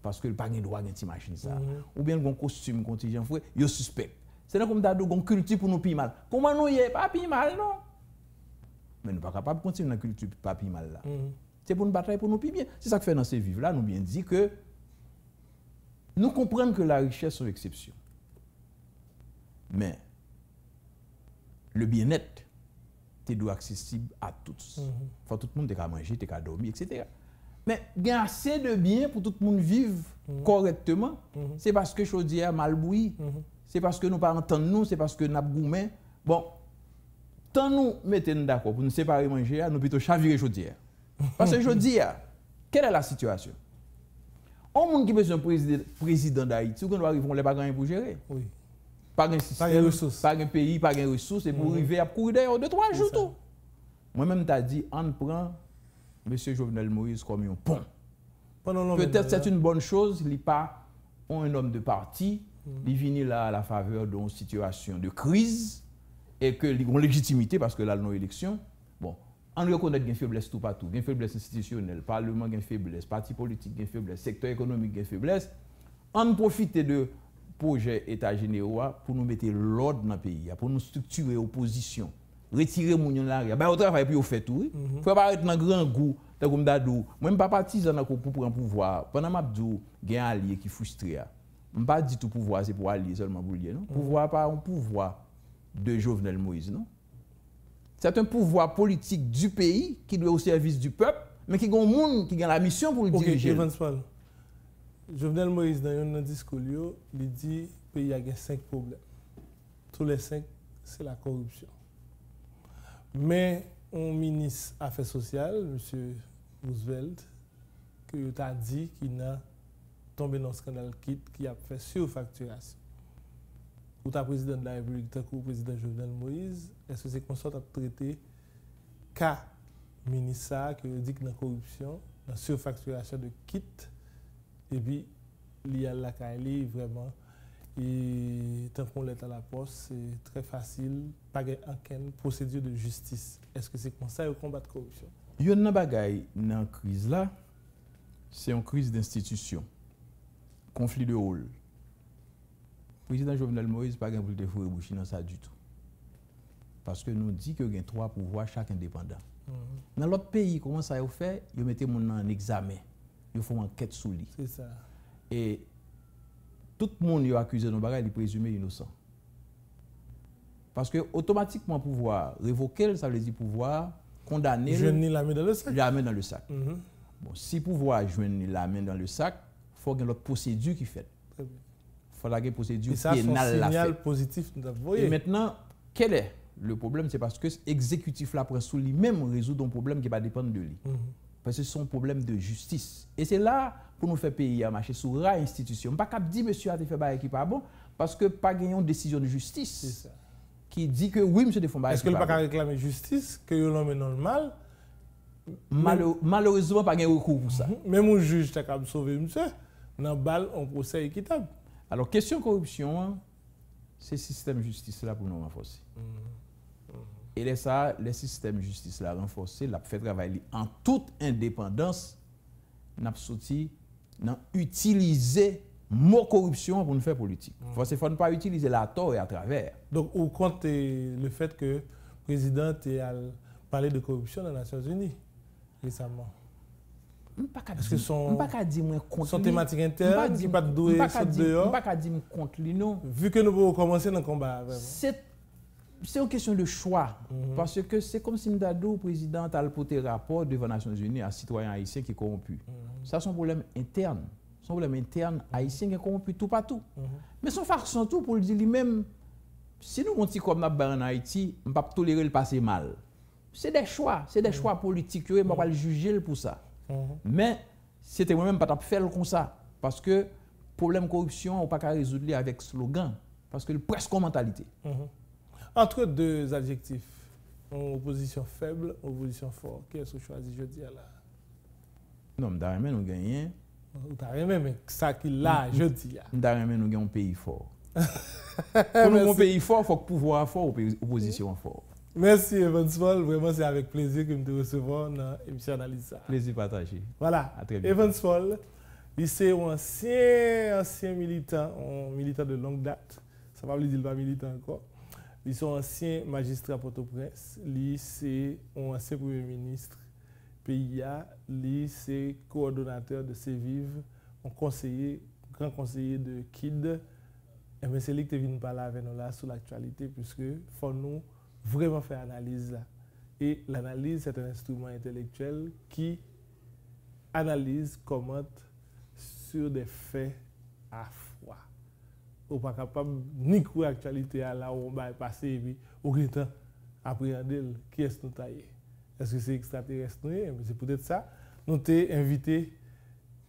Parce que le pas de droit de machine ça ou bien un costume contingent frais yo suspect c'est comme d'ado gon culture pour nous pi mal comment nous y est pas pi mal non mais nous pas capable continuer dans culture pas pi mal là c'est pour une bataille pour nous pi bien c'est ça que fait dans ces vivre là nous bien dit que nous comprenons que la richesse sont exception mais le bien-être tu dois accessible à tous. Faut tout le monde te manger, te dormir, etc. Mais il y a assez de biens pour tout le monde vivre correctement. C'est parce que chaudière mal bouillie. C'est parce que nous pas entendre nous, c'est parce que nous avons gourmet. Bon, tant nous mettons d'accord pour nous séparer manger, nous plutôt chavirer chaudière. Parce que chaudière, quelle est la situation? On monde qui besoin président d'Haïti, on doit arriver, on n'a pas rien pour gérer. Oui. Pas de système, pas de pays, pas de ressources, et pour arriver à courir d'ailleurs 2-3 jours tout. Moi-même, tu as dit, on prend M. Jovenel Moïse comme un pont. Peut-être c'est une bonne chose, il n'est pas un homme de parti, il vient là à la faveur d'une situation de crise et qu'il a une légitimité parce que là, nos élections. Bon, on reconnaît qu'il y a une faiblesse tout partout, il y a une faiblesse institutionnelle, parlement, il y a une faiblesse, parti politique, il y a une faiblesse, secteur économique, il y a une faiblesse. On profite de projet État généraux pour nous mettre l'ordre dans le pays, pour nous structurer l'opposition, retirer les gens de l'arrière. Ben, au travail, puis on fait tout. Il ne faut pas être dans un grand goût, comme Dadou. Moi, je ne suis pas partisan pour prendre le pouvoir. Pendant que je dis qu'il y a un allié qui est frustré, je ne pas dit tout pouvoir, c'est pour allier seulement pour lier. Le pouvoir pas un pouvoir de Jovenel Moïse, non? C'est un pouvoir politique du pays qui doit au service du peuple, mais qui a un monde qui a la mission pour le diriger. Jovenel Moïse, dans un discours, il dit que le pays a 5 problèmes. Tous les 5, c'est la corruption. Mais un ministre des Affaires sociales, M. Roosevelt, qui a dit qu'il a tombé dans un scandale qui a fait surfacturation. Pour le président de la République, le président Jovenel Moïse, est-ce que c'est comme ça que tu as traité cas ministre qui dit que la corruption, la surfacturation de kits, et puis, il y a la CAILI, vraiment, et tant qu'on l'est à la poste, c'est très facile, pas aucune procédure de justice. Est-ce que c'est comme ça qu'on combat la corruption? Il y a une bagaille dans la crise là, c'est une crise d'institution, conflit de rôle. Le président Jovenel Moïse n'a pas de de fourrer bouchi dans ça du tout. Parce que nous dit qu'il y a 3 pouvoirs, chaque indépendant. Dans l'autre pays, comment ça a fait? Ils mettent mon nom en examen. Ils font enquête sous lui. C'est ça. Et tout le monde a accusé de bagaille, il est présumé innocent. Parce que automatiquement, pouvoir révoquer, ça veut dire pouvoir condamner. Joindre la main dans le sac. La main dans le sac. Bon, si pouvoir joindre la main dans le sac, il faut qu'il y ait l'autre procédure qui fait. Très bien. Il faut qu'il y ait une procédure pénale. C'est un signal positif. Et maintenant, quel est le problème? C'est parce que l'exécutif là prend sous lui-même résoudre un problème qui va dépendre de lui. Parce que c'est un problème de justice. Et c'est là pour nous faire payer à marcher sur la institution. Je ne peux pas dire monsieur a fait bail qui pas bon parce que pas gagné une décision de justice qui dit que oui monsieur défend bail. Est-ce que le pas réclamer justice que l'homme est normal? Malheureusement pas gagné recours pour ça. Même un juge t'a capable sauver monsieur dans balle un procès équitable. Alors question corruption, c'est le système de justice là pour nous renforcer. Et les systèmes de justice là renforcés, l'a fait travailler en toute indépendance, n'a sorti n'a utiliser mot corruption pour nous faire politique. Il faut ne pas utiliser la tort et à travers. Donc vous comptez le fait que le président a parlé de corruption dans les Nations Unies récemment? Est-ce que son thématique interne, qui pas doué dehors? Pas dire contre lui non. Vu que nous pouvons commencer dans le combat. C'est une question de choix. Parce que c'est comme si le président a porté rapport devant les Nations Unies à un citoyen haïtien qui est corrompu. Ça, c'est un problème interne. C'est un problème interne haïtien qui est corrompu tout partout. Mais son façon tout pour le dire lui-même, si nous montons comme nous en Haïti, on ne peut pas tolérer le passé mal. C'est des choix politiques. On ne peut pas le juger pour ça. Mais c'était moi-même pas faire comme ça. Parce que le problème de corruption, on ne peut pas résoudre avec slogan. Parce que c'est presque en mentalité. Entre deux adjectifs, opposition faible, opposition forte, qu'est-ce que vous choisissez jeudi là? Non, nous avons gagné. Vous avez mais ça qui là, jeudi. Nous avons un pays fort. Pour nous, un pays fort, il faut que le pouvoir fort, l'opposition fort. Merci Evans Paul, vraiment c'est avec plaisir que nous te recevons dans l'émission Analyse. Plaisir partagé. Voilà, Evans Paul, c'est un ancien militant, un militant de longue date. Ça va lui dire pas militant encore. Ils sont anciens magistrats Port-au-Prince. Lui, c'est un ancien premier ministre PIA. Lui, c'est coordonnateur de CEVIV, un conseiller, grand conseiller de KID. Et c'est lui qui vient parler avec nous là sur l'actualité, puisque il faut nous vraiment faire analyse là. Et l'analyse, c'est un instrument intellectuel qui analyse, commente sur des faits à froid. On n'est pas capable ni courir l'actualité à là où on va passer et puis aucun temps appréhender qui est-ce nous taillé. Est-ce que c'est extraterrestre? C'est peut-être ça. Nous avons invité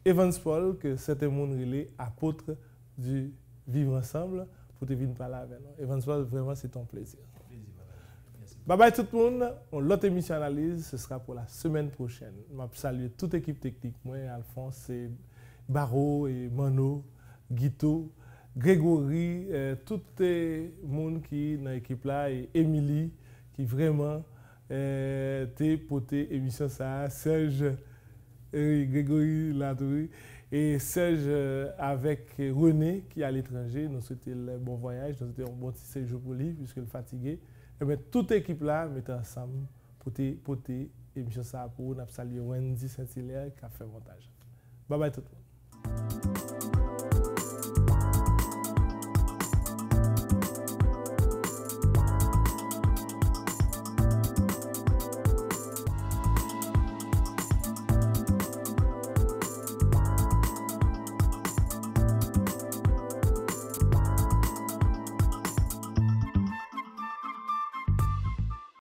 Evans Paul, que certains monde relais apôtre du vivre ensemble, pour te venir parler avec nous. Evans Paul, vraiment, c'est ton plaisir. Bye bye tout le monde. L'autre émission analyse, ce sera pour la semaine prochaine. Je salue toute l'équipe technique, moi, Alphonse, Barreau et Mano, Guito, Grégory, tout le monde qui est dans l'équipe là, et Émilie, qui vraiment t'es poté émission ça, Serge, Grégory Ladouri, et Serge avec René qui est à l'étranger. Nous souhaitons un bon voyage, nous souhaitons un bon petit séjour pour lui, puisqu'il est fatigué. Et bien, toute l'équipe là, mettez ensemble pour l'émission ça pour nous saluer Wendy Saint-Hilaire qui a fait montage. Bye bye tout le monde.